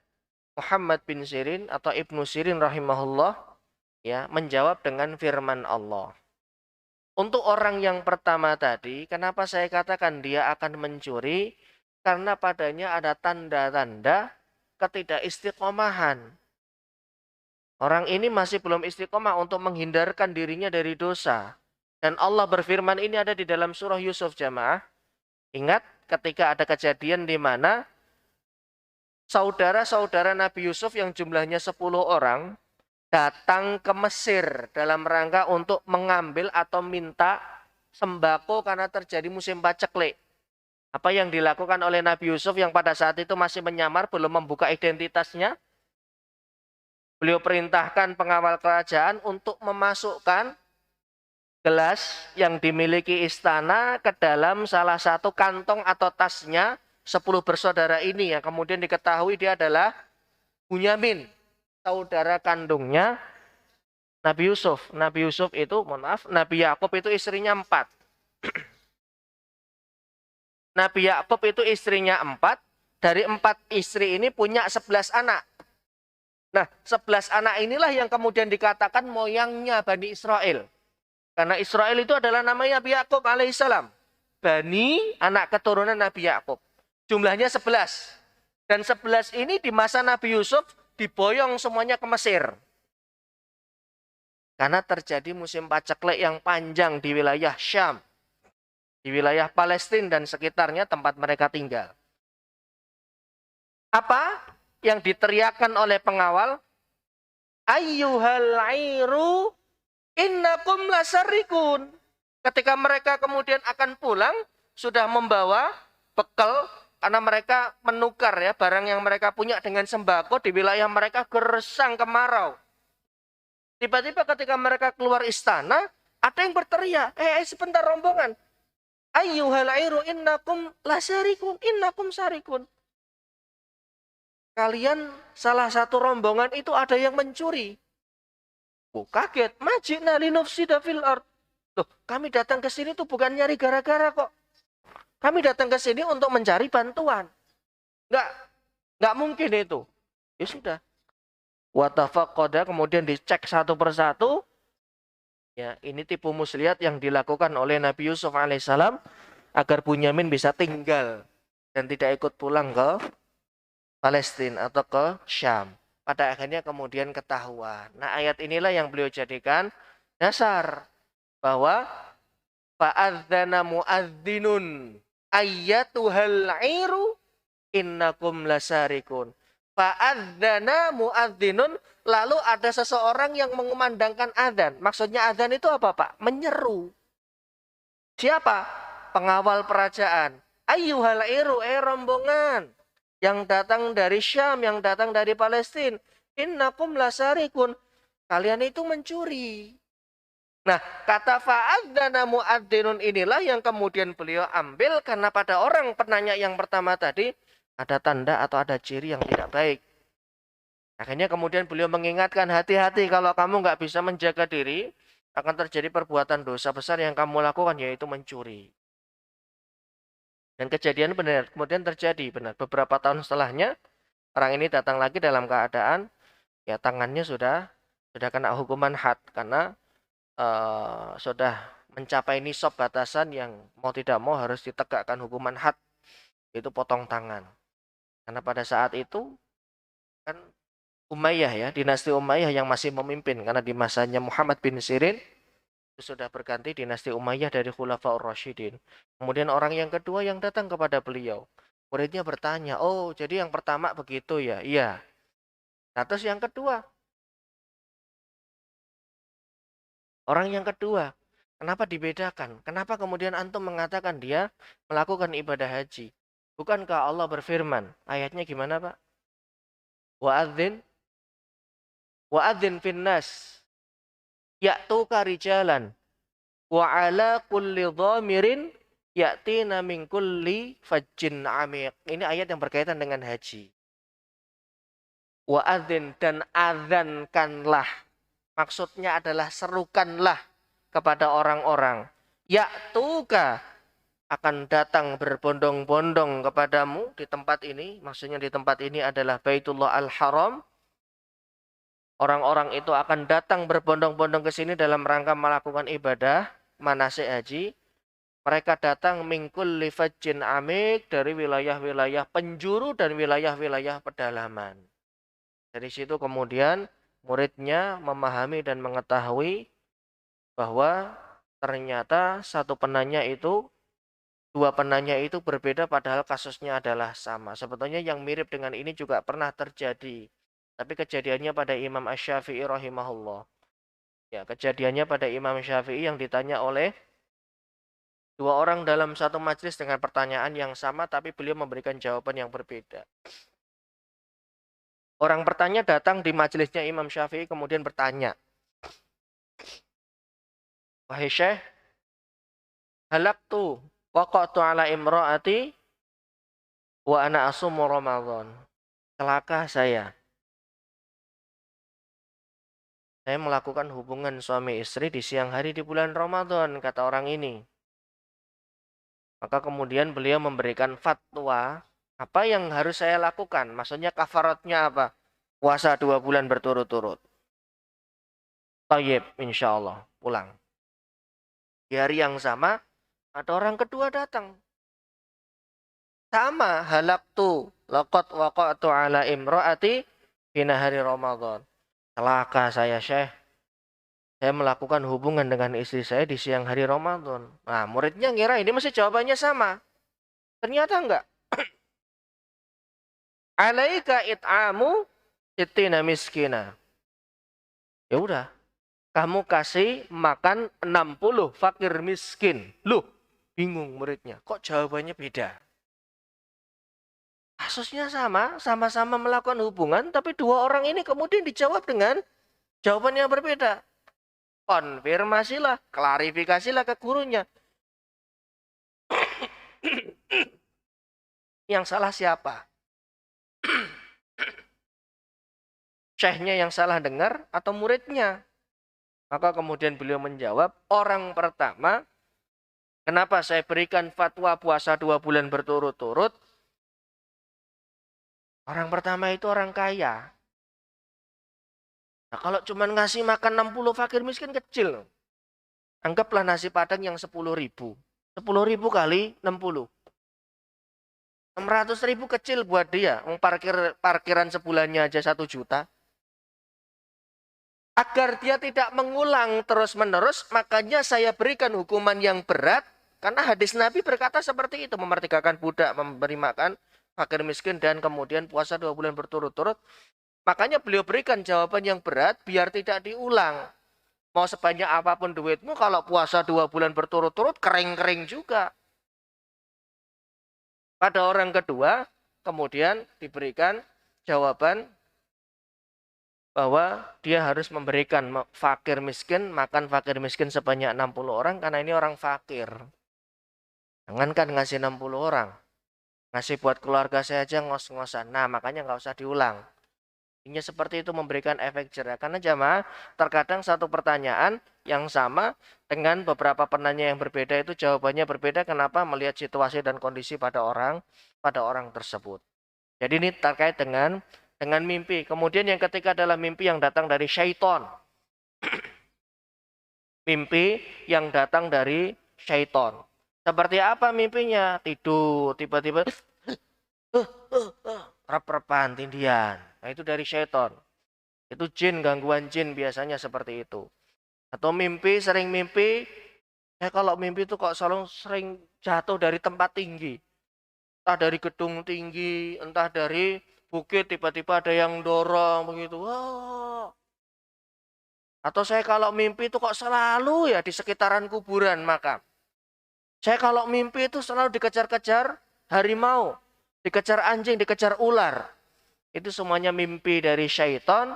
Muhammad bin Sirin atau Ibnu Sirin rahimahullah ya menjawab dengan firman Allah. Untuk orang yang pertama tadi, kenapa saya katakan dia akan mencuri? Karena padanya ada tanda-tanda ketidakistiqomahan. Orang ini masih belum istiqomah untuk menghindarkan dirinya dari dosa. Dan Allah berfirman ini ada di dalam surah Yusuf jamaah. Ingat ketika ada kejadian di mana saudara-saudara Nabi Yusuf yang jumlahnya 10 orang datang ke Mesir dalam rangka untuk mengambil atau minta sembako karena terjadi musim paceklik. Apa yang dilakukan oleh Nabi Yusuf yang pada saat itu masih menyamar, belum membuka identitasnya? Beliau perintahkan pengawal kerajaan untuk memasukkan gelas yang dimiliki istana ke dalam salah satu kantong atau tasnya 10 bersaudara ini yang kemudian diketahui dia adalah Bunyamin, saudara kandungnya Nabi Yusuf. Nabi Yusuf itu, mohon maaf, Nabi Yakub itu istrinya 4. Nabi Yakub itu istrinya 4. Dari 4 istri ini punya 11 anak. Nah, 11 anak inilah yang kemudian dikatakan moyangnya Bani Israel. Karena Israel itu adalah namanya Nabi Yakub alaihissalam. Bani, anak keturunan Nabi Yakub. Jumlahnya 11. Dan 11 ini di masa Nabi Yusuf diboyong semuanya ke Mesir. Karena terjadi musim paceklik yang panjang di wilayah Syam. Di wilayah Palestina dan sekitarnya tempat mereka tinggal. Apa yang diteriakkan oleh pengawal? Ayyuhal airu innakum lasarikun. Ketika mereka kemudian akan pulang, sudah membawa bekal, karena mereka menukar ya barang yang mereka punya dengan sembako di wilayah mereka gersang kemarau. Tiba-tiba ketika mereka keluar istana, ada yang berteriak, sebentar rombongan. Ayyuhal airu innakum lasarikun, innakum sarikun. Kalian salah satu rombongan itu ada yang mencuri. Oh, kaget. Majina linufsida fil ard. Loh, kami datang ke sini tuh bukan nyari gara-gara kok. Kami datang ke sini untuk mencari bantuan. Enggak, enggak mungkin itu. Ya sudah. Watafaqada, kemudian dicek satu persatu. Ya, ini tipu muslihat yang dilakukan oleh Nabi Yusuf alaihissalam agar Bunyamin bisa tinggal dan tidak ikut pulang ke Palestina atau ke Syam. Pada akhirnya kemudian ketahuan. Nah, ayat inilah yang beliau jadikan dasar bahwa fa'adzana mu'adzinun ayyatuhal iru innakum lasarikun. Fa'adzana mu'adzinun, lalu ada seseorang yang mengumandangkan adzan. Maksudnya adzan itu apa, Pak? Menyeru. Siapa? Pengawal kerajaan. Ayyuhal iru, rombongan yang datang dari Syam, yang datang dari Palestina. Innakum lasarikun. Kalian itu mencuri. Nah, kata fa'adzana mu'adzinun inilah yang kemudian beliau ambil karena pada orang penanya yang pertama tadi ada tanda atau ada ciri yang tidak baik. Akhirnya kemudian beliau mengingatkan, hati-hati kalau kamu nggak bisa menjaga diri, akan terjadi perbuatan dosa besar yang kamu lakukan, yaitu mencuri. Dan kejadian benar, kemudian terjadi benar. Beberapa tahun setelahnya, orang ini datang lagi dalam keadaan, ya tangannya sudah kena hukuman had, karena sudah mencapai nisab batasan yang mau tidak mau harus ditegakkan hukuman had, yaitu potong tangan. Karena pada saat itu, kan Umayyah ya, dinasti Umayyah yang masih memimpin, karena di masanya Muhammad bin Sirin sudah berganti dinasti Umayyah dari Khulafaur Rasyidin. Kemudian orang yang kedua yang datang kepada beliau, muridnya bertanya, oh jadi yang pertama begitu ya? Iya. Nah, terus yang kedua, orang yang kedua, kenapa dibedakan? Kenapa kemudian antum mengatakan dia melakukan ibadah haji? Bukankah Allah berfirman, ayatnya gimana Pak? Wa'adzin finnas ya'tuka rijalan wa ala kulli dhamirin ya'tina min kulli fajjin amiq. Ini ayat yang berkaitan dengan haji. Wa'adzin, dan adzankanlah. Maksudnya adalah serukanlah kepada orang-orang. Ya'tuka, akan datang berbondong-bondong kepadamu di tempat ini. Maksudnya di tempat ini adalah Baitullah Al-Haram. Orang-orang itu akan datang berbondong-bondong ke sini dalam rangka melakukan ibadah manasik haji. Mereka datang mingkul lifajin amik, dari wilayah-wilayah penjuru dan wilayah-wilayah pedalaman. Dari situ kemudian muridnya memahami dan mengetahui bahwa ternyata dua penanya itu berbeda padahal kasusnya adalah sama. Sebetulnya yang mirip dengan ini juga pernah terjadi. Tapi kejadiannya pada Imam Asy-Syafi'i rahimahullah. Ya, kejadiannya pada Imam Syafi'i yang ditanya oleh dua orang dalam satu majelis dengan pertanyaan yang sama, tapi beliau memberikan jawaban yang berbeda. Orang bertanya datang di majelisnya Imam Syafi'i kemudian bertanya, wahai Syekh, halaktu waqa'tu ala imra'ati wa ana asumu Ramadan. Celaka saya melakukan hubungan suami istri di siang hari di bulan Ramadan, kata orang ini. Maka kemudian beliau memberikan fatwa, apa yang harus saya lakukan? Maksudnya kafaratnya apa? Puasa 2 bulan berturut-turut. Tayyib, insya Allah, pulang. Di hari yang sama, ada orang kedua datang. Sama, halaktu, laqad waqa'tu ala imra'ati hina hari Ramadan. Celaka saya, Syekh. Saya melakukan hubungan dengan istri saya di siang hari Ramadan. Nah, muridnya ngira ini masih jawabannya sama. Ternyata enggak. Alaika it'amu sittina miskina. Ya udah, kamu kasih makan 60 fakir miskin. Loh, bingung muridnya. Kok jawabannya beda? Kasusnya sama, sama-sama melakukan hubungan, tapi dua orang ini kemudian dijawab dengan jawaban yang berbeda. Konfirmasilah, klarifikasilah ke gurunya. Yang salah siapa? Syekhnya yang salah dengar atau muridnya? Maka kemudian beliau menjawab, orang pertama, kenapa saya berikan fatwa puasa 2 bulan berturut-turut? Orang pertama itu orang kaya. Nah, kalau cuma ngasih makan 60 fakir miskin kecil. Anggaplah nasi padang yang 10.000. 10.000 kali 60. 600.000 kecil buat dia. Parkiran sebulannya aja 1 juta. Agar dia tidak mengulang terus-menerus, makanya saya berikan hukuman yang berat. Karena hadis Nabi berkata seperti itu. Memerdekakan budak, memberi makan fakir miskin, dan kemudian puasa 2 bulan berturut-turut. Makanya beliau berikan jawaban yang berat biar tidak diulang. Mau sebanyak apapun duitmu, kalau puasa 2 bulan berturut-turut, kering-kering juga. Pada orang kedua, kemudian diberikan jawaban bahwa dia harus memberikan fakir miskin, makan fakir miskin sebanyak 60 orang, karena ini orang fakir. Jangankan ngasih 60 orang, ngasih buat keluarga saya aja ngos-ngosan. Nah, makanya nggak usah diulang. Ini seperti itu, memberikan efek jerah. Karena jamaah, terkadang satu pertanyaan yang sama dengan beberapa penanya yang berbeda itu jawabannya berbeda. Kenapa? Melihat situasi dan kondisi pada orang tersebut. Jadi ini terkait dengan mimpi. Kemudian yang ketiga adalah mimpi yang datang dari syaitan. Mimpi yang datang dari syaitan. Seperti apa mimpinya? Tidur, tiba-tiba rep-repan, tindian. Nah, itu dari syaitan. Itu jin, gangguan jin biasanya seperti itu. Atau mimpi, sering mimpi. Kalau mimpi itu kok selalu sering jatuh dari tempat tinggi. Entah dari gedung tinggi, entah dari bukit, tiba-tiba ada yang dorong begitu. Wah. Atau saya kalau mimpi itu kok selalu ya di sekitaran kuburan makam. Saya kalau mimpi itu selalu dikejar-kejar harimau, dikejar anjing, dikejar ular. Itu semuanya mimpi dari syaitan.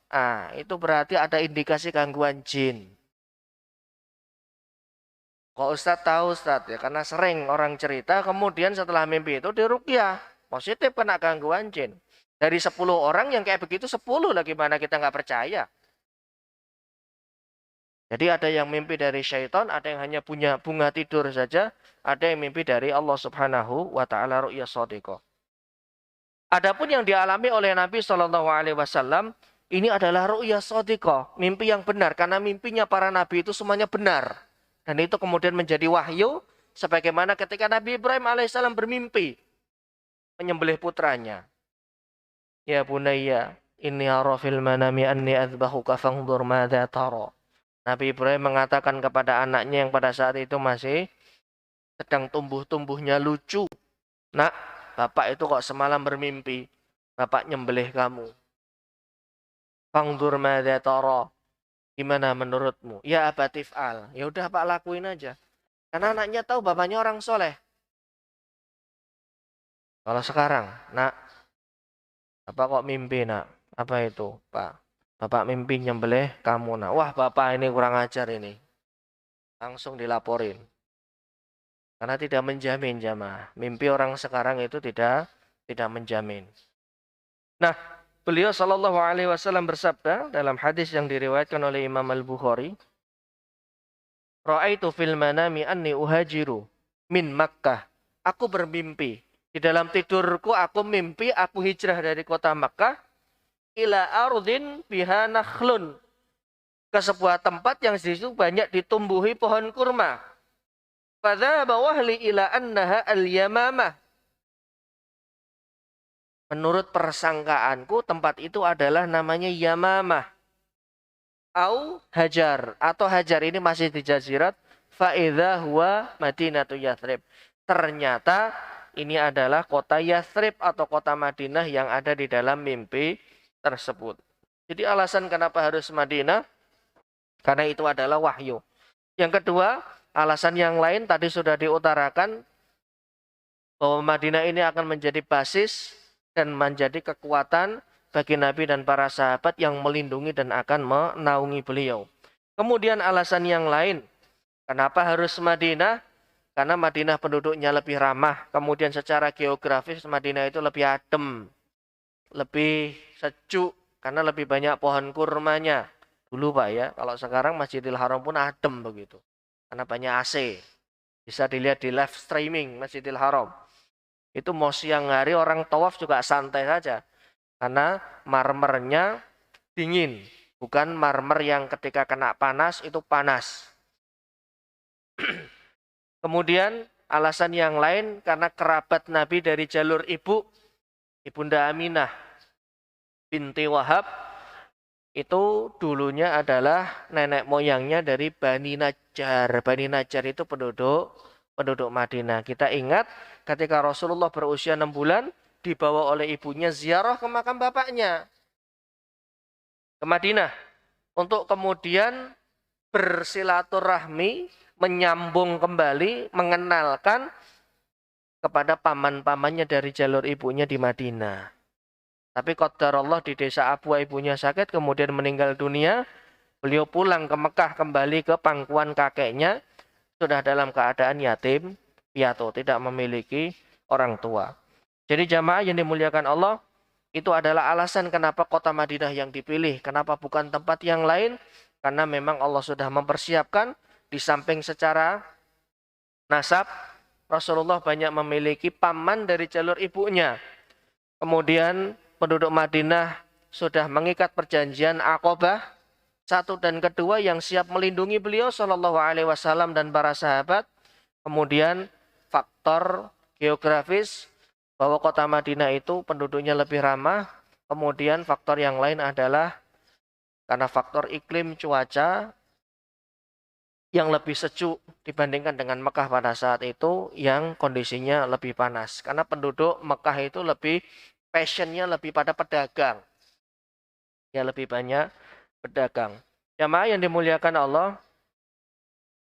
Nah, itu berarti ada indikasi gangguan jin. Kok Ustadz tahu Ustadz? Ya karena sering orang cerita, kemudian setelah mimpi itu diruqyah. Positif kena gangguan jin. Dari 10 orang yang kayak begitu 10 lah, gimana kita nggak percaya. Jadi ada yang mimpi dari syaitan, ada yang hanya punya bunga tidur saja, ada yang mimpi dari Allah Subhanahu wa taala ru'ya shadiqah. Adapun yang dialami oleh Nabi Shallallahu alaihi wasallam ini adalah ru'ya shadiqah, mimpi yang benar, karena mimpinya para nabi itu semuanya benar. Dan itu kemudian menjadi wahyu, sebagaimana ketika Nabi Ibrahim alaihissalam bermimpi menyembelih putranya. Ya bunayya, inni ara fil manami anni adzbahuka fanzur madza tara. Nabi Ibrahim mengatakan kepada anaknya yang pada saat itu masih sedang tumbuh-tumbuhnya lucu. Nak, bapak itu kok semalam bermimpi, bapak nyembelih kamu. Fanzur madza tara. Gimana menurutmu? Ya abatif al. Ya udah Pak lakuin aja. Karena anaknya tahu bapaknya orang soleh. Kalau sekarang, nak, bapak kok mimpi nak? Apa itu Pak? Bapak mimpi nyembelih kamu nak. Wah bapak ini kurang ajar ini. Langsung dilaporin. Karena tidak menjamin jamaah. Mimpi orang sekarang itu tidak menjamin. Nah, beliau Shallallahu alaihi wasallam bersabda dalam hadis yang diriwayatkan oleh Imam Al-Bukhari, Ra'aitu fil manami anni uhajiru min Makkah. Aku bermimpi. Di dalam tidurku aku mimpi aku hijrah dari kota Makkah ila ardhin biha nakhlun. Ke sebuah tempat yang di situ banyak ditumbuhi pohon kurma. Fadzaba wahli ila annaha al-yamamah. Menurut persangkaanku tempat itu adalah namanya Yamamah. Au Hajar. Atau Hajar ini masih di Jazirat. Fa'idha huwa Madinatu Yathrib. Ternyata ini adalah kota Yathrib atau kota Madinah yang ada di dalam mimpi tersebut. Jadi alasan kenapa harus Madinah? Karena itu adalah wahyu. Yang kedua, alasan yang lain tadi sudah diutarakan bahwa Madinah ini akan menjadi basis dan menjadi kekuatan bagi Nabi dan para sahabat yang melindungi dan akan menaungi beliau. Kemudian alasan yang lain, kenapa harus Madinah? Karena Madinah penduduknya lebih ramah. Kemudian secara geografis Madinah itu lebih adem, lebih sejuk, karena lebih banyak pohon kurmanya. Dulu Pak ya, kalau sekarang Masjidil Haram pun adem begitu. Karena banyak AC. Bisa dilihat di live streaming Masjidil Haram. Itu mau siang hari orang tawaf juga santai saja. Karena marmernya dingin. Bukan marmer yang ketika kena panas itu panas. Kemudian alasan yang lain karena kerabat Nabi dari jalur ibu, Ibunda Aminah binti Wahab, itu dulunya adalah nenek moyangnya dari Bani Najjar. Bani Najjar itu penduduk Madinah. Kita ingat ketika Rasulullah berusia 6 bulan, dibawa oleh ibunya ziarah ke makam bapaknya ke Madinah. Untuk kemudian bersilaturahmi, menyambung kembali, mengenalkan kepada paman-pamannya dari jalur ibunya di Madinah. Tapi qadarullah di desa Abwa ibunya sakit, kemudian meninggal dunia. Beliau pulang ke Mekah kembali ke pangkuan kakeknya. Sudah dalam keadaan yatim, piatu, tidak memiliki orang tua. Jadi jamaah yang dimuliakan Allah, itu adalah alasan kenapa kota Madinah yang dipilih. Kenapa bukan tempat yang lain? Karena memang Allah sudah mempersiapkan di samping secara nasab, Rasulullah banyak memiliki paman dari jalur ibunya. Kemudian penduduk Madinah sudah mengikat perjanjian Aqabah, satu dan kedua yang siap melindungi beliau Shallallahu Alaihi Wasallam dan para sahabat. Kemudian faktor geografis bahwa kota Madinah itu penduduknya lebih ramah. Kemudian faktor yang lain adalah karena faktor iklim cuaca yang lebih sejuk dibandingkan dengan Mekah pada saat itu yang kondisinya lebih panas. Karena penduduk Mekah itu lebih passionnya lebih pada pedagang. Ya lebih banyak pedagang. Jamaah yang dimuliakan Allah,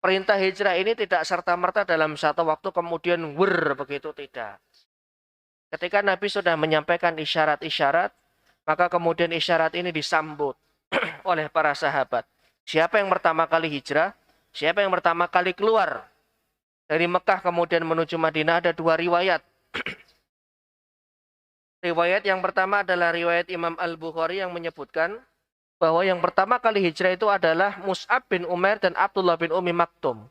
perintah hijrah ini tidak serta-merta dalam satu waktu kemudian begitu, tidak. Ketika Nabi sudah menyampaikan isyarat-isyarat, maka kemudian isyarat ini disambut oleh para sahabat. Siapa yang pertama kali hijrah? Siapa yang pertama kali keluar dari Mekah kemudian menuju Madinah? Ada dua riwayat. Riwayat yang pertama adalah riwayat Imam Al-Bukhari yang menyebutkan bahwa yang pertama kali hijrah itu adalah Mus'ab bin Umair dan Abdullah bin Umi Maktum.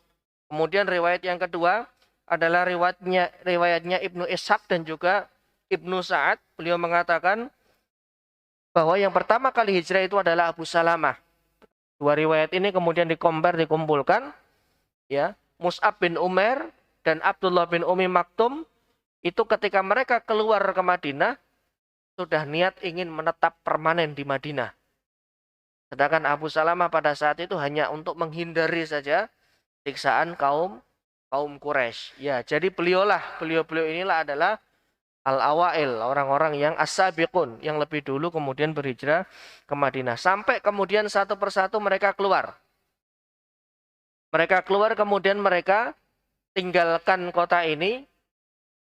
Kemudian riwayat yang kedua adalah riwayatnya Ibnu Ishaq dan juga Ibnu Sa'ad. Beliau mengatakan bahwa yang pertama kali hijrah itu adalah Abu Salamah. Dua riwayat ini kemudian dikumpulkan, ya. Mus'ab bin Umair dan Abdullah bin Umi Maktum itu ketika mereka keluar ke Madinah sudah niat ingin menetap permanen di Madinah. Sedangkan Abu Salamah pada saat itu hanya untuk menghindari saja siksaan kaum Quraisy. Ya, jadi beliau inilah adalah al-awail, orang-orang yang as-sabiqun, yang lebih dulu kemudian berhijrah ke Madinah. Sampai kemudian satu persatu mereka keluar. Mereka keluar kemudian mereka tinggalkan kota ini,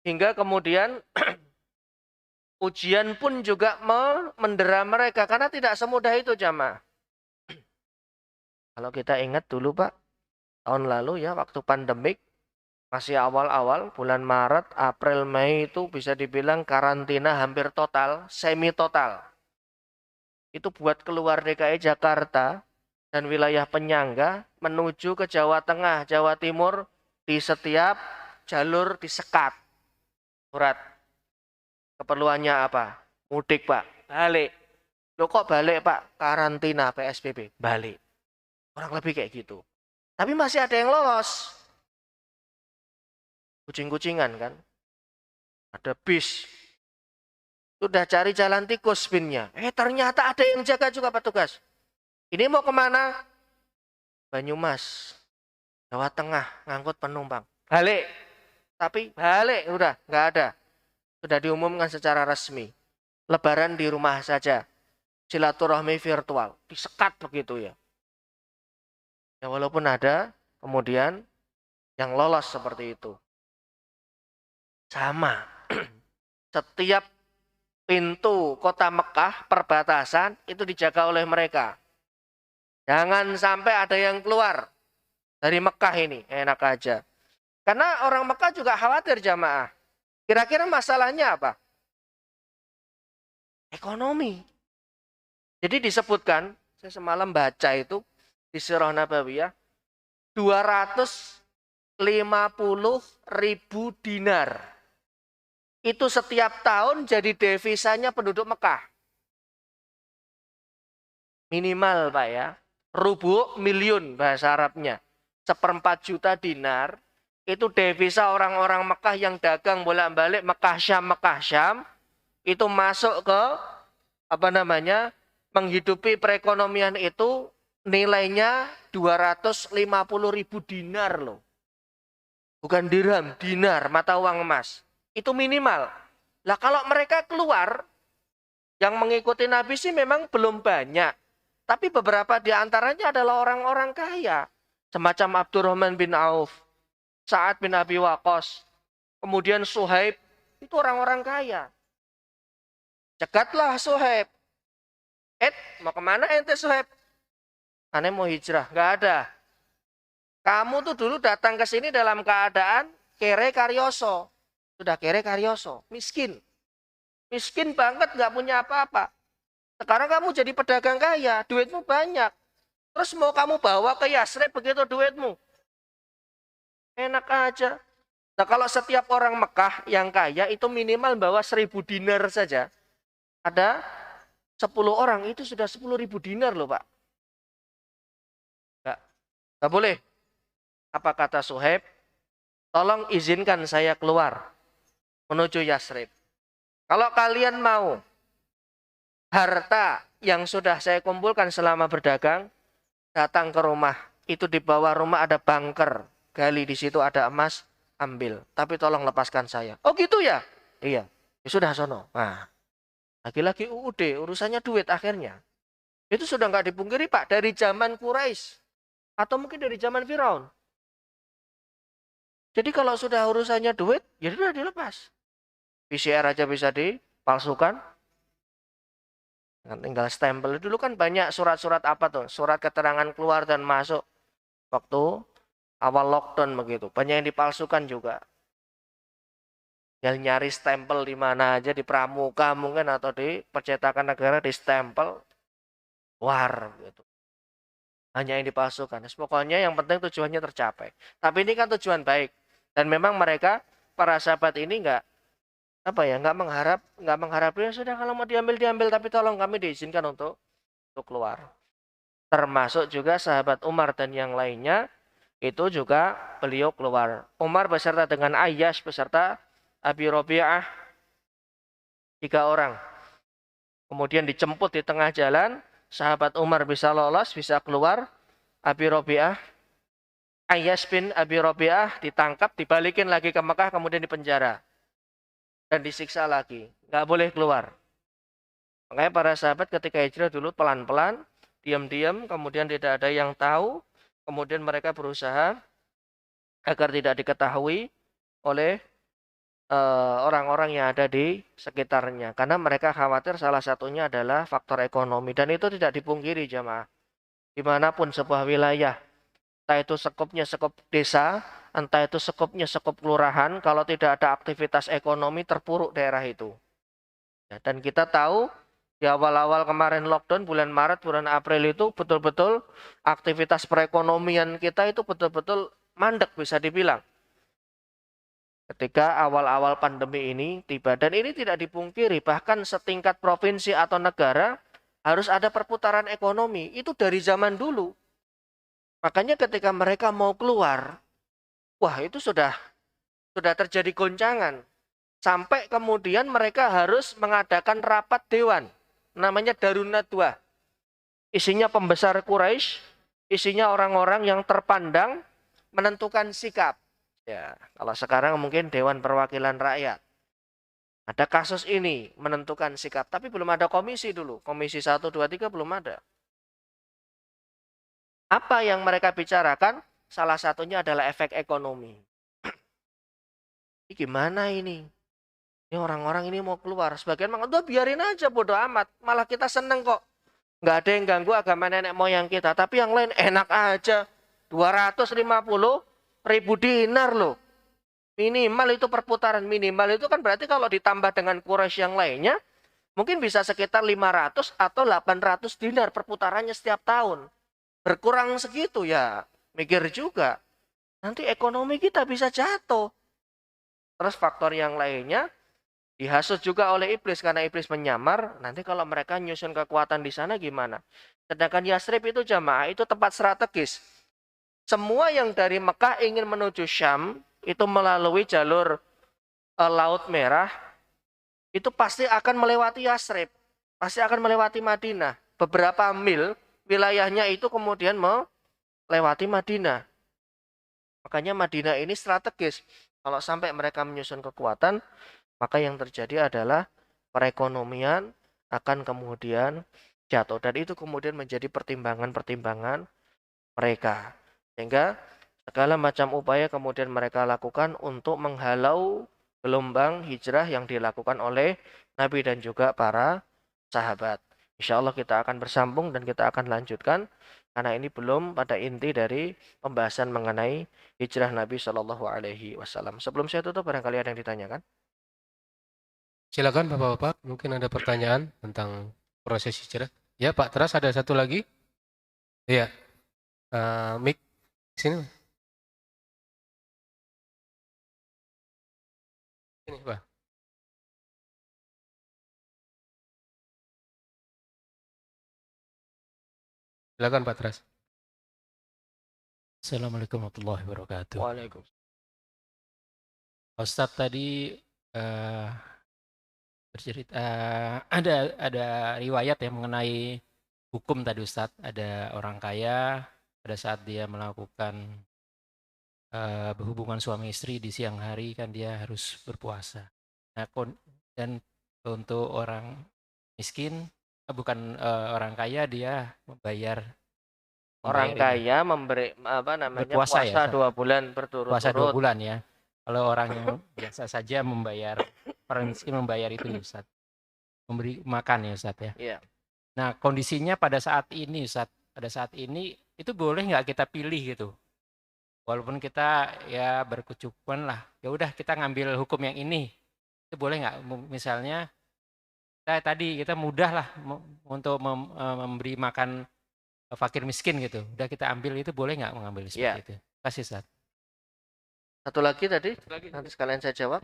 hingga kemudian ujian pun juga mendera mereka. Karena tidak semudah itu jamaah. Kalau kita ingat dulu Pak, tahun lalu ya waktu pandemik, masih awal-awal, bulan Maret, April, Mei itu bisa dibilang karantina hampir total, semi total. Itu buat keluar DKI Jakarta dan wilayah penyangga menuju ke Jawa Tengah, Jawa Timur, di setiap jalur disekat. Surat. Keperluannya apa? Mudik Pak, balik. Loh kok balik Pak? Karantina PSBB, balik. Kurang lebih kayak gitu. Tapi masih ada yang lolos. Kucing-kucingan kan. Ada bis. Sudah cari jalan tikus pinnya. Ternyata ada yang jaga juga petugas. Ini mau kemana? Banyumas. Jawa Tengah. Ngangkut penumpang. Balik. Tapi balik. Udah. Nggak ada. Sudah diumumkan secara resmi. Lebaran di rumah saja. Silaturahmi virtual. Disekat begitu ya. Ya walaupun ada. Kemudian yang lolos seperti itu. Sama. Setiap pintu kota Mekah, perbatasan, itu dijaga oleh mereka. Jangan sampai ada yang keluar dari Mekah ini. Enak aja. Karena orang Mekah juga khawatir jamaah. Kira-kira masalahnya apa? Ekonomi. Jadi disebutkan, Saya semalam baca itu di Sirah Nabawiyah 250.000 dinar. Itu setiap tahun jadi devisanya penduduk Mekah. Minimal Pak ya. Rubu miliun bahasa Arabnya. 1/4 juta dinar. Itu devisa orang-orang Mekah yang dagang bolak-balik Mekah Syam. Itu masuk ke menghidupi perekonomian itu nilainya 250.000 dinar loh. Bukan dirham, dinar, mata uang emas. Itu minimal. Lah kalau mereka keluar, yang mengikuti Nabi sih memang belum banyak. Tapi beberapa di antaranya adalah orang-orang kaya. Semacam Abdurrahman bin Auf, Sa'ad bin Abi Waqqas, kemudian Suhaib. Itu orang-orang kaya. Cegatlah Suhaib. Mau kemana ente Suhaib? Aneh mau hijrah. Nggak ada. Kamu tuh dulu datang ke sini dalam keadaan kere karyoso. Sudah kere karyoso. Miskin. Miskin banget, nggak punya apa-apa. Sekarang kamu jadi pedagang kaya, duitmu banyak. Terus mau kamu bawa ke Yasrib begitu duitmu. Enak aja. Nah kalau setiap orang Mekah yang kaya itu minimal bawa 1.000 dinar saja. Ada 10 orang itu sudah 10.000 dinar loh Pak. Nggak boleh. Apa kata Suhaib? Tolong izinkan saya keluar menuju Yasrib. Kalau kalian mau harta yang sudah saya kumpulkan selama berdagang, datang ke rumah. Itu di bawah rumah ada bunker. Gali di situ ada emas, ambil. Tapi tolong lepaskan saya. Oh gitu ya? Iya. Ya sudah sono. Nah, lagi-lagi UUD, urusannya duit akhirnya. Itu sudah nggak dipungkiri Pak, dari zaman Quraisy. Atau mungkin dari zaman Firaun. Jadi kalau sudah urusannya duit, ya sudah dilepas. PCR aja bisa dipalsukan. Tinggal stempel. Dulu kan banyak surat-surat apa tuh? Surat keterangan keluar dan masuk. Waktu awal lockdown begitu. Banyak yang dipalsukan juga. Tinggal nyari stempel di mana aja. Di pramuka mungkin atau di percetakan negara di stempel. War gitu. Hanya yang dipalsukan. Pokoknya yang penting tujuannya tercapai. Tapi ini kan tujuan baik. Dan memang mereka, para sahabat ini nggak mengharap ya sudah kalau mau diambil tapi tolong kami diizinkan untuk keluar. Termasuk juga sahabat Umar dan yang lainnya itu juga beliau keluar. Umar beserta dengan Ayyash beserta Abi Rabi'ah 3 orang. Kemudian dijemput di tengah jalan, sahabat Umar bisa lolos, bisa keluar. Abi Rabi'ah, Ayyash bin Abi Rabi'ah ditangkap, dibalikin lagi ke Mekah kemudian dipenjara. Dan disiksa lagi. Nggak boleh keluar. Makanya para sahabat ketika hijrah dulu pelan-pelan, diam-diam, kemudian tidak ada yang tahu, kemudian mereka berusaha agar tidak diketahui oleh orang-orang yang ada di sekitarnya. Karena mereka khawatir salah satunya adalah faktor ekonomi. Dan itu tidak dipungkiri jamaah. Dimanapun sebuah wilayah, entah itu sekupnya sekup desa, entah itu sekupnya sekup kelurahan, kalau tidak ada aktivitas ekonomi terpuruk daerah itu. Ya, dan kita tahu di awal-awal kemarin lockdown bulan Maret, bulan April itu betul-betul aktivitas perekonomian kita itu betul-betul mandek bisa dibilang. Ketika awal-awal pandemi ini tiba, dan ini tidak dipungkiri, bahkan setingkat provinsi atau negara harus ada perputaran ekonomi, itu dari zaman dulu. Makanya ketika mereka mau keluar, wah itu sudah terjadi goncangan. Sampai kemudian mereka harus mengadakan rapat dewan. Namanya Darun Nadwa. Isinya pembesar Quraisy, isinya orang-orang yang terpandang menentukan sikap. Ya, kalau sekarang mungkin Dewan Perwakilan Rakyat. Ada kasus ini menentukan sikap, tapi belum ada komisi dulu. Komisi 1, 2, 3 belum ada. Apa yang mereka bicarakan? Salah satunya adalah efek ekonomi. Ini gimana ini? Ini orang-orang ini mau keluar. Sebagian mengatakan, biarin aja bodoh amat. Malah kita seneng kok. Nggak ada yang ganggu agama nenek moyang kita. Tapi yang lain enak aja. 250.000 dinar loh. Minimal itu perputaran. Minimal itu kan berarti kalau ditambah dengan Quraisy yang lainnya, Mungkin bisa sekitar 500 atau 800 dinar perputarannya setiap tahun. Berkurang segitu ya, mikir juga. Nanti ekonomi kita bisa jatuh. Terus faktor yang lainnya, dihasut juga oleh iblis karena iblis menyamar. Nanti kalau mereka nyusun kekuatan di sana gimana? Sedangkan Yasrib itu jamaah itu tempat strategis. Semua yang dari Mekah ingin menuju Syam itu melalui jalur Laut Merah itu pasti akan melewati Yasrib, pasti akan melewati Madinah. Beberapa mil wilayahnya itu kemudian melewati Madinah. Makanya Madinah ini strategis. Kalau sampai mereka menyusun kekuatan, maka yang terjadi adalah perekonomian akan kemudian jatuh. Dan itu kemudian menjadi pertimbangan-pertimbangan mereka. Sehingga segala macam upaya kemudian mereka lakukan untuk menghalau gelombang hijrah yang dilakukan oleh Nabi dan juga para sahabat. Insya Allah kita akan bersambung dan kita akan lanjutkan karena ini belum pada inti dari pembahasan mengenai hijrah Nabi Shallallahu Alaihi Wasallam. Sebelum saya tutup, barangkali ada yang ditanyakan. Silakan Bapak-bapak, mungkin ada pertanyaan tentang proses hijrah. Ya Pak Teras, ada satu lagi. Iya, Mik, sini. Sini Pak. Silakan Pak Teras. Assalamualaikum warahmatullahi wabarakatuh. Waalaikumsalam. Ustadz tadi eh, bercerita ada riwayat yang mengenai hukum tadi Ustadz. Ada orang kaya pada saat dia melakukan berhubungan suami istri di siang hari kan dia harus berpuasa. Nah, dan untuk orang miskin bukan orang kaya dia membayar Orang ini, kaya memberi berpuasa ya, puasa 2 bulan puasa 2 berturut-turut. bulan ya. Kalau orang yang biasa saja membayar, orang miskin membayar itu Ustaz. Memberi makan ya Ustaz ya. Iya. Nah kondisinya pada saat ini Ustaz, pada saat ini itu boleh nggak kita pilih gitu? Walaupun kita ya berkecukupan lah, ya udah kita ngambil hukum yang ini. Itu boleh nggak? Misalnya kita mudah lah untuk memberi makan fakir miskin gitu. Udah kita ambil itu boleh nggak mengambil seperti itu? Kasih Ustaz. Satu lagi tadi, nanti sekalian saya jawab.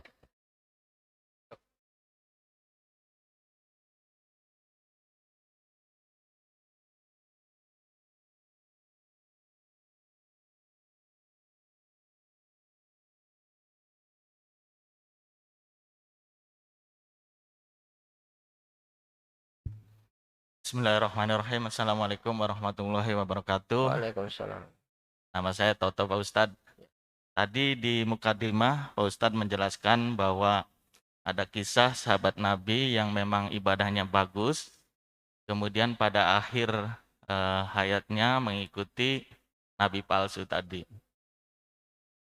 Bismillahirrahmanirrahim. Assalamualaikum warahmatullahi wabarakatuh. Waalaikumsalam. Nama saya Toto Pak Ustadz. Tadi di mukadimah Pak Ustadz menjelaskan bahwa ada kisah sahabat Nabi yang memang ibadahnya bagus, kemudian pada akhir hayatnya mengikuti Nabi palsu tadi.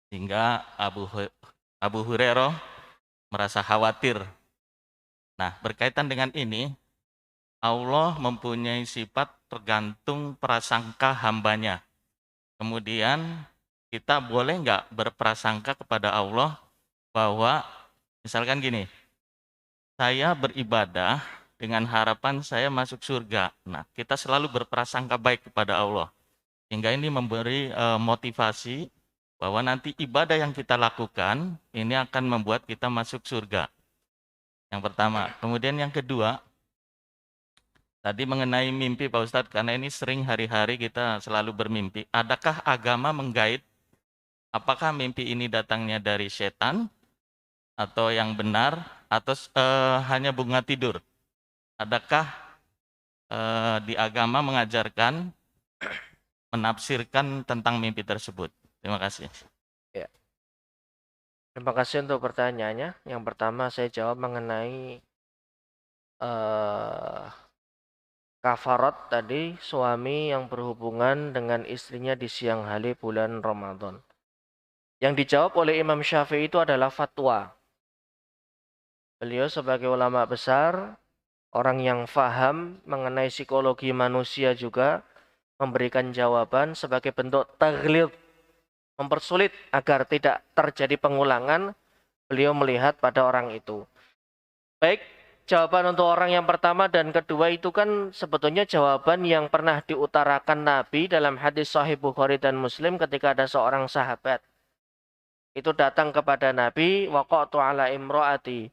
Sehingga Abu Hurairah merasa khawatir. Nah, berkaitan dengan ini, Allah mempunyai sifat tergantung prasangka hambanya. Kemudian kita boleh nggak berprasangka kepada Allah bahwa misalkan gini, saya beribadah dengan harapan saya masuk surga. Nah, kita selalu berprasangka baik kepada Allah. Hingga ini memberi motivasi bahwa nanti ibadah yang kita lakukan ini akan membuat kita masuk surga. Yang pertama. Kemudian yang kedua, tadi mengenai mimpi Pak Ustadz, karena ini sering hari-hari kita selalu bermimpi. Adakah agama menggait apakah mimpi ini datangnya dari setan atau yang benar atau hanya bunga tidur? Adakah di agama mengajarkan menafsirkan tentang mimpi tersebut? Terima kasih. Ya. Terima kasih untuk pertanyaannya. Yang pertama saya jawab mengenai kafarat tadi, suami yang berhubungan dengan istrinya di siang hari bulan Ramadan. Yang dijawab oleh Imam Syafi'i itu adalah fatwa. Beliau sebagai ulama besar, orang yang faham mengenai psikologi manusia juga memberikan jawaban sebagai bentuk taghlid, mempersulit agar tidak terjadi pengulangan. Beliau melihat pada orang itu. Baik, jawaban untuk orang yang pertama dan kedua itu kan sebetulnya jawaban yang pernah diutarakan Nabi dalam hadis Sahih Bukhari dan Muslim ketika ada seorang sahabat. Itu datang kepada Nabi, waqa'tu ala imro'ati.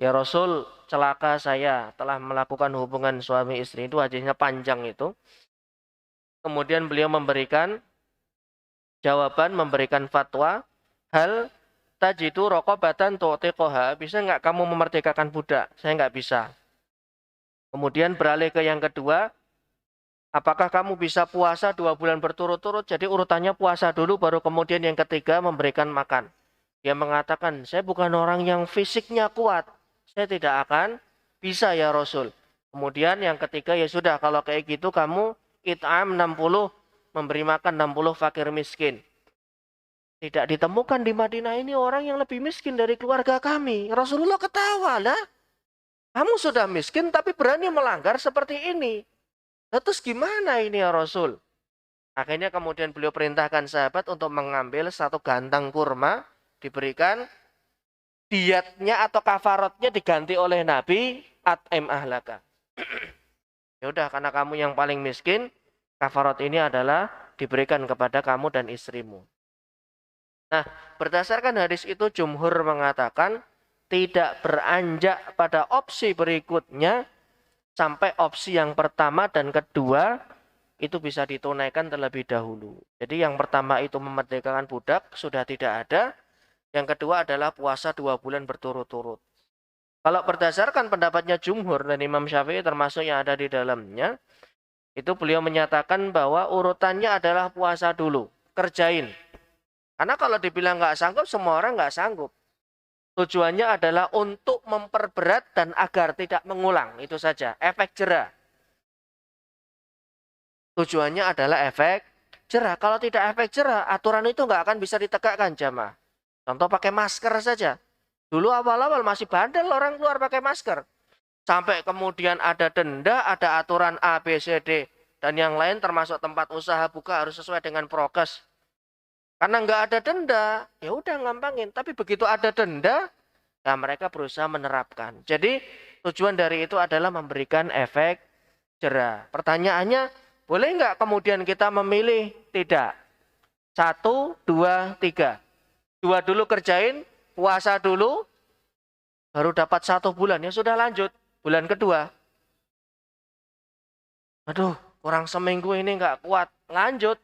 Ya Rasul, celaka saya telah melakukan hubungan suami istri. Itu hadisnya panjang itu. Kemudian beliau memberikan jawaban, memberikan fatwa. Hal tajidu raqabatan tu'tiqoha. Bisa nggak kamu memerdekakan budak? Saya nggak bisa. Kemudian beralih ke yang kedua. Apakah kamu bisa puasa 2 bulan berturut-turut? Jadi urutannya puasa dulu, baru kemudian yang ketiga memberikan makan. Dia mengatakan, saya bukan orang yang fisiknya kuat. Saya tidak akan bisa ya Rasul. Kemudian yang ketiga, ya sudah kalau kayak gitu kamu it'am 60, memberi makan 60 fakir miskin. Tidak ditemukan di Madinah ini orang yang lebih miskin dari keluarga kami. Rasulullah ketawa lah. Kamu sudah miskin tapi berani melanggar seperti ini. Terus gimana ini ya Rasul? Akhirnya kemudian beliau perintahkan sahabat untuk mengambil 1 gantang kurma, diberikan diatnya atau kafaratnya diganti oleh Nabi, at'im ahlaka. Ya udah, karena kamu yang paling miskin, kafarat ini adalah diberikan kepada kamu dan istrimu. Nah, berdasarkan hadis itu jumhur mengatakan tidak beranjak pada opsi berikutnya sampai opsi yang pertama dan kedua itu bisa ditunaikan terlebih dahulu. Jadi yang pertama itu memerdekakan budak sudah tidak ada. Yang kedua adalah puasa 2 bulan berturut-turut. Kalau berdasarkan pendapatnya jumhur dan Imam Syafi'i termasuk yang ada di dalamnya, itu beliau menyatakan bahwa urutannya adalah puasa dulu, kerjain. Karena kalau dibilang nggak sanggup, semua orang nggak sanggup. Tujuannya adalah untuk memperberat dan agar tidak mengulang. Itu saja. Efek jera. Tujuannya adalah efek jera. Kalau tidak efek jera, aturan itu nggak akan bisa ditegakkan jamaah. Contoh pakai masker saja. Dulu awal-awal masih bandel orang keluar pakai masker. Sampai kemudian ada denda, ada aturan A, B, C, D. Dan yang lain termasuk tempat usaha buka harus sesuai dengan prokes. Karena nggak ada denda, ya udah ngampangin. Tapi begitu ada denda, ya mereka berusaha menerapkan. Jadi tujuan dari itu adalah memberikan efek jera. Pertanyaannya, boleh nggak kemudian kita memilih? Tidak. 1, 2, 3. 2 dulu kerjain, puasa dulu, baru dapat 1 bulan. Ya sudah lanjut, bulan kedua. Aduh, kurang seminggu ini nggak kuat. Lanjut.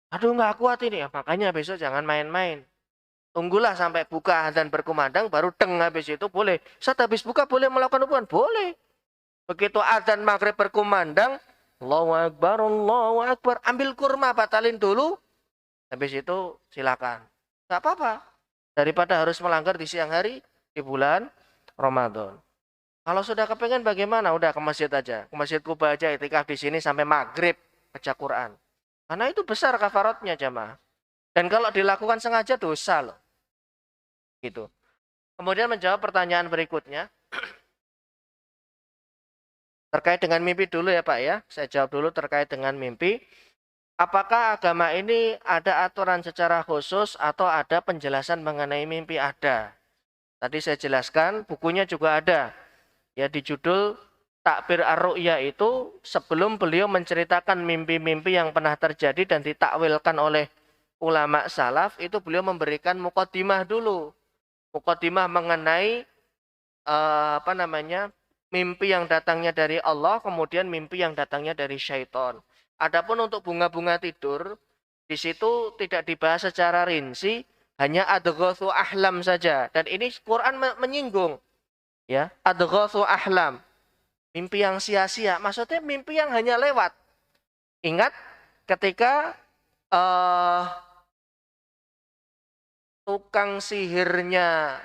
Aduh nggak kuat ini, ya, makanya besok jangan main-main. Tunggulah sampai buka dan berkumandang, baru deng habis itu boleh. Saat habis buka boleh melakukan hubungan? Boleh. Begitu adzan maghrib berkumandang, Allahu Akbar, Allahu Akbar. Ambil kurma, batalin dulu. Habis itu silakan. Nggak apa-apa. Daripada harus melanggar di siang hari, di bulan Ramadan. Kalau sudah kepengen bagaimana? Udah ke masjid aja. Ke Masjid Kuba aja, itikaf di sini sampai maghrib, baca Quran. Karena itu besar kafaratnya jamaah. Dan kalau dilakukan sengaja dosa loh. Gitu. Kemudian menjawab pertanyaan berikutnya. Terkait dengan mimpi dulu ya Pak ya. Saya jawab dulu terkait dengan mimpi. Apakah agama ini ada aturan secara khusus atau ada penjelasan mengenai mimpi? Ada. Tadi saya jelaskan, bukunya juga ada. Ya di judul Takbir Ar-Ru'ya itu sebelum beliau menceritakan mimpi-mimpi yang pernah terjadi dan ditakwilkan oleh ulama salaf, itu beliau memberikan muqaddimah dulu. Muqaddimah mengenai mimpi yang datangnya dari Allah, kemudian mimpi yang datangnya dari syaitan. Adapun untuk bunga-bunga tidur, di situ tidak dibahas secara rinci, hanya adghatsu ahlam saja. Dan ini Quran menyinggung. Ya, adghatsu ahlam. Mimpi yang sia-sia, maksudnya mimpi yang hanya lewat. Ingat ketika tukang sihirnya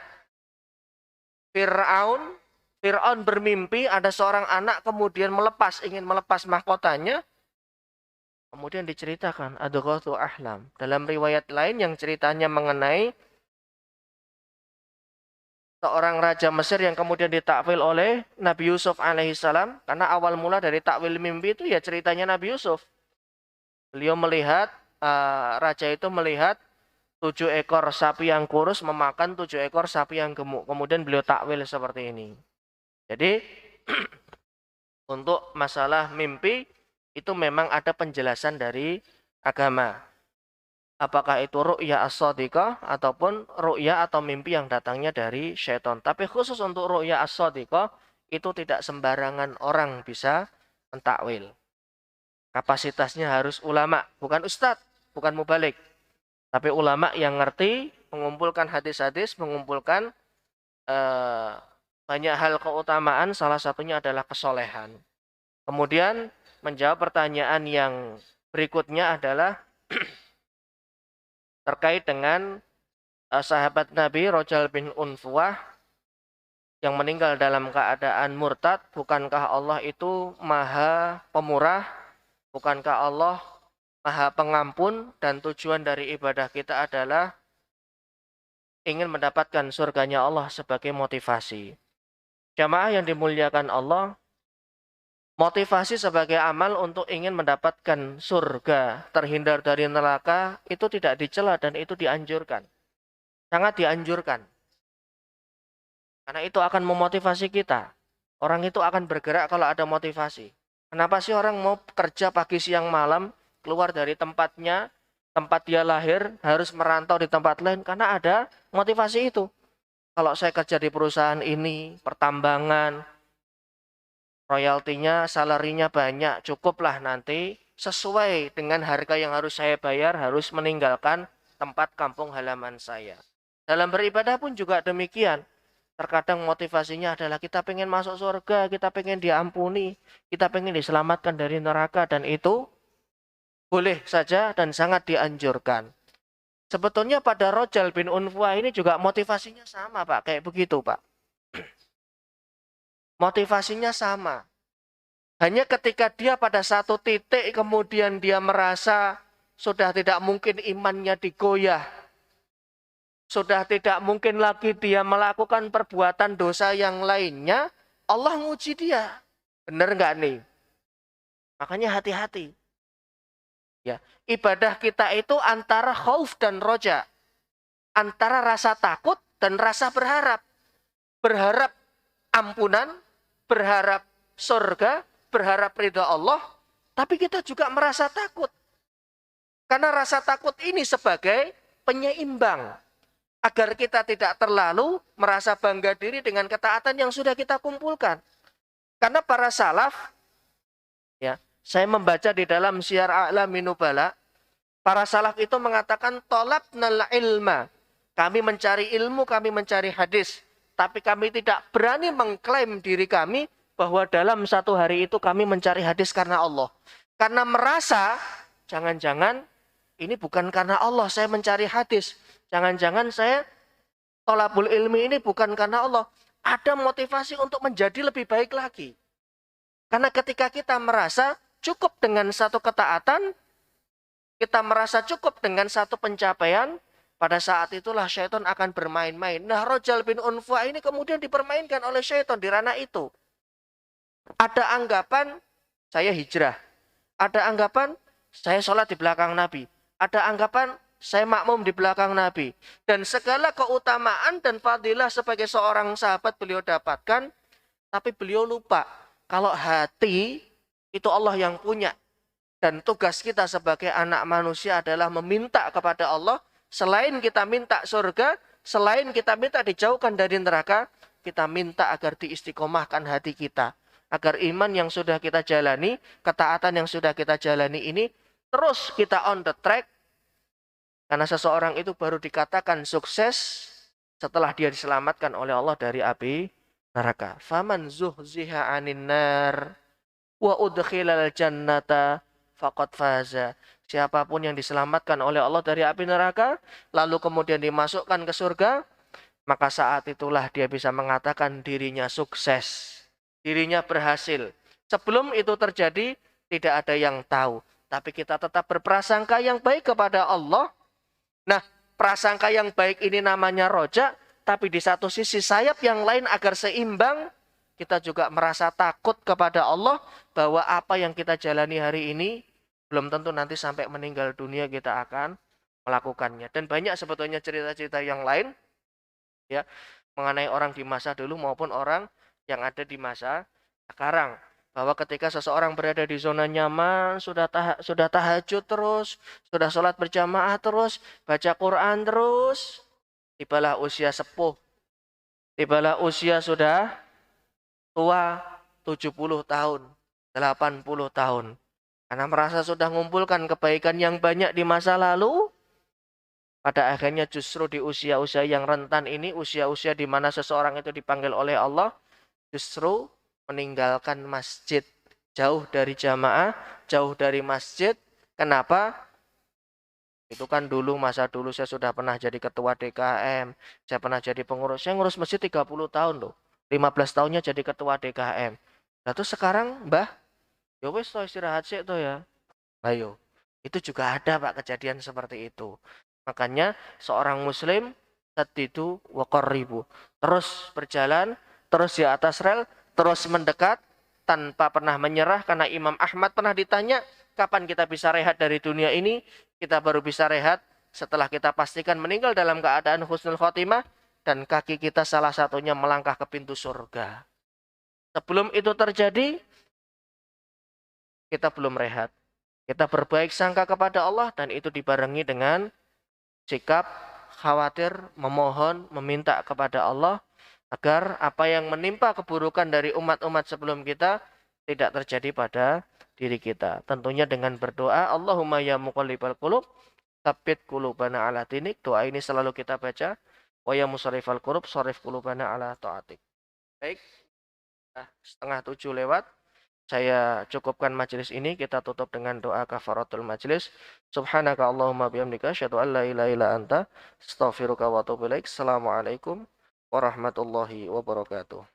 Fir'aun bermimpi ada seorang anak kemudian ingin melepas mahkotanya. Kemudian diceritakan adghatsu ahlam. Dalam riwayat lain yang ceritanya mengenai seorang raja Mesir yang kemudian ditakwil oleh Nabi Yusuf alaihissalam. Karena awal mula dari takwil mimpi itu ya ceritanya Nabi Yusuf. Beliau melihat, raja itu melihat 7 ekor sapi yang kurus memakan 7 ekor sapi yang gemuk. Kemudian beliau takwil seperti ini. Jadi untuk masalah mimpi itu memang ada penjelasan dari agama. Apakah itu ru'ya as-shadiqah ataupun ru'ya atau mimpi yang datangnya dari syaitan. Tapi khusus untuk ru'ya as-shadiqah itu tidak sembarangan orang bisa mentakwil. Kapasitasnya harus ulama, bukan ustadz, bukan mubalik. Tapi ulama yang ngerti, mengumpulkan hadis-hadis, mengumpulkan banyak hal keutamaan, salah satunya adalah kesolehan. Kemudian menjawab pertanyaan yang berikutnya adalah terkait dengan sahabat Nabi Rojal bin Unfuah yang meninggal dalam keadaan murtad. Bukankah Allah itu maha pemurah? Bukankah Allah maha pengampun? Dan tujuan dari ibadah kita adalah ingin mendapatkan surganya Allah sebagai motivasi. Jamaah yang dimuliakan Allah, motivasi sebagai amal untuk ingin mendapatkan surga, terhindar dari neraka, itu tidak dicela dan itu dianjurkan. Sangat dianjurkan. Karena itu akan memotivasi kita. Orang itu akan bergerak kalau ada motivasi. Kenapa sih orang mau kerja pagi, siang, malam, keluar dari tempatnya, tempat dia lahir, harus merantau di tempat lain? Karena ada motivasi itu. Kalau saya kerja di perusahaan ini, pertambangan, royaltinya, salarinya banyak, cukuplah nanti sesuai dengan harga yang harus saya bayar, harus meninggalkan tempat kampung halaman saya. Dalam beribadah pun juga demikian. Terkadang motivasinya adalah kita pengen masuk surga, kita pengen diampuni, kita pengen diselamatkan dari neraka, dan itu boleh saja dan sangat dianjurkan. Sebetulnya pada Rojal bin Unfuah ini juga motivasinya sama, Pak, kayak begitu, Pak. Motivasinya sama. Hanya ketika dia pada satu titik kemudian dia merasa sudah tidak mungkin imannya digoyah. Sudah tidak mungkin lagi dia melakukan perbuatan dosa yang lainnya. Allah nguji dia. Benar nggak nih? Makanya hati-hati. Ya, ibadah kita itu antara khauf dan roja. Antara rasa takut dan rasa berharap. Berharap ampunan, berharap surga, berharap ridha Allah, tapi kita juga merasa takut. Karena rasa takut ini sebagai penyeimbang agar kita tidak terlalu merasa bangga diri dengan ketaatan yang sudah kita kumpulkan. Karena para salaf, ya, saya membaca di dalam Syiar A'lamin Nubala, para salaf itu mengatakan tolabnal ilma. Kami mencari ilmu, kami mencari hadis. Tapi kami tidak berani mengklaim diri kami bahwa dalam satu hari itu kami mencari hadis karena Allah. Karena merasa, jangan-jangan ini bukan karena Allah saya mencari hadis. Jangan-jangan saya tolabul ilmi ini bukan karena Allah. Ada motivasi untuk menjadi lebih baik lagi. Karena ketika kita merasa cukup dengan satu ketaatan, kita merasa cukup dengan satu pencapaian, pada saat itulah syaitan akan bermain-main. Nah, Rojal bin Unfuah ini kemudian dipermainkan oleh syaitan di ranah itu. Ada anggapan saya hijrah. Ada anggapan saya sholat di belakang Nabi. Ada anggapan saya makmum di belakang Nabi. Dan segala keutamaan dan fadilah sebagai seorang sahabat beliau dapatkan. Tapi beliau lupa kalau hati itu Allah yang punya. Dan tugas kita sebagai anak manusia adalah meminta kepada Allah. Selain kita minta surga, selain kita minta dijauhkan dari neraka, kita minta agar diistiqomahkan hati kita. Agar iman yang sudah kita jalani, ketaatan yang sudah kita jalani ini, terus kita on the track. Karena seseorang itu baru dikatakan sukses setelah dia diselamatkan oleh Allah dari api neraka. Faman zuhziha 'anil nar wa udkhilal jannata faqad faza. Siapapun yang diselamatkan oleh Allah dari api neraka, lalu kemudian dimasukkan ke surga, maka saat itulah dia bisa mengatakan dirinya sukses, dirinya berhasil. Sebelum itu terjadi, tidak ada yang tahu. Tapi kita tetap berprasangka yang baik kepada Allah. Nah, prasangka yang baik ini namanya roja, tapi di satu sisi sayap yang lain agar seimbang, kita juga merasa takut kepada Allah bahwa apa yang kita jalani hari ini belum tentu nanti sampai meninggal dunia kita akan melakukannya. Dan banyak sebetulnya cerita-cerita yang lain ya mengenai orang di masa dulu maupun orang yang ada di masa sekarang. Bahwa ketika seseorang berada di zona nyaman, sudah tahajud terus, sudah sholat berjamaah terus, baca Quran terus, tibalah usia sepuh, tibalah usia sudah tua 70 tahun, 80 tahun. Karena merasa sudah mengumpulkan kebaikan yang banyak di masa lalu, pada akhirnya justru di usia-usia yang rentan ini, usia-usia di mana seseorang itu dipanggil oleh Allah, justru meninggalkan masjid, jauh dari jamaah, jauh dari masjid. Kenapa? Itu kan dulu, masa dulu saya sudah pernah jadi ketua DKM, saya pernah jadi pengurus, saya ngurus masjid 30 tahun loh. 15 tahunnya jadi ketua DKM. Nah terus sekarang, Mbah, ya wis toh istirahat sih tuh ya. Ayo, itu juga ada Pak kejadian seperti itu. Makanya seorang muslim sadidu wa qarribu, terus berjalan, terus di atas rel, terus mendekat tanpa pernah menyerah. Karena Imam Ahmad pernah ditanya, kapan kita bisa rehat dari dunia ini? Kita baru bisa rehat setelah kita pastikan meninggal dalam keadaan husnul khotimah dan kaki kita salah satunya melangkah ke pintu surga. Sebelum itu terjadi, kita belum rehat. Kita berbaik sangka kepada Allah dan itu dibarengi dengan sikap khawatir, memohon, meminta kepada Allah agar apa yang menimpa keburukan dari umat-umat sebelum kita tidak terjadi pada diri kita. Tentunya dengan berdoa, Allahumma ya muqallibal qulub, tsabbit qulubana ala dinik. Doa ini selalu kita baca. Wa ya musarrifal qulub, sharif qulubana ala taatik. Baik, setengah 7 lewat. Saya cukupkan majelis ini, kita tutup dengan doa kafaratul majelis. Subhanaka Allahumma bihamdika asyhadu an la ilaha illa anta astaghfiruka wa atubu ilaik. Assalamualaikum warahmatullahi wabarakatuh.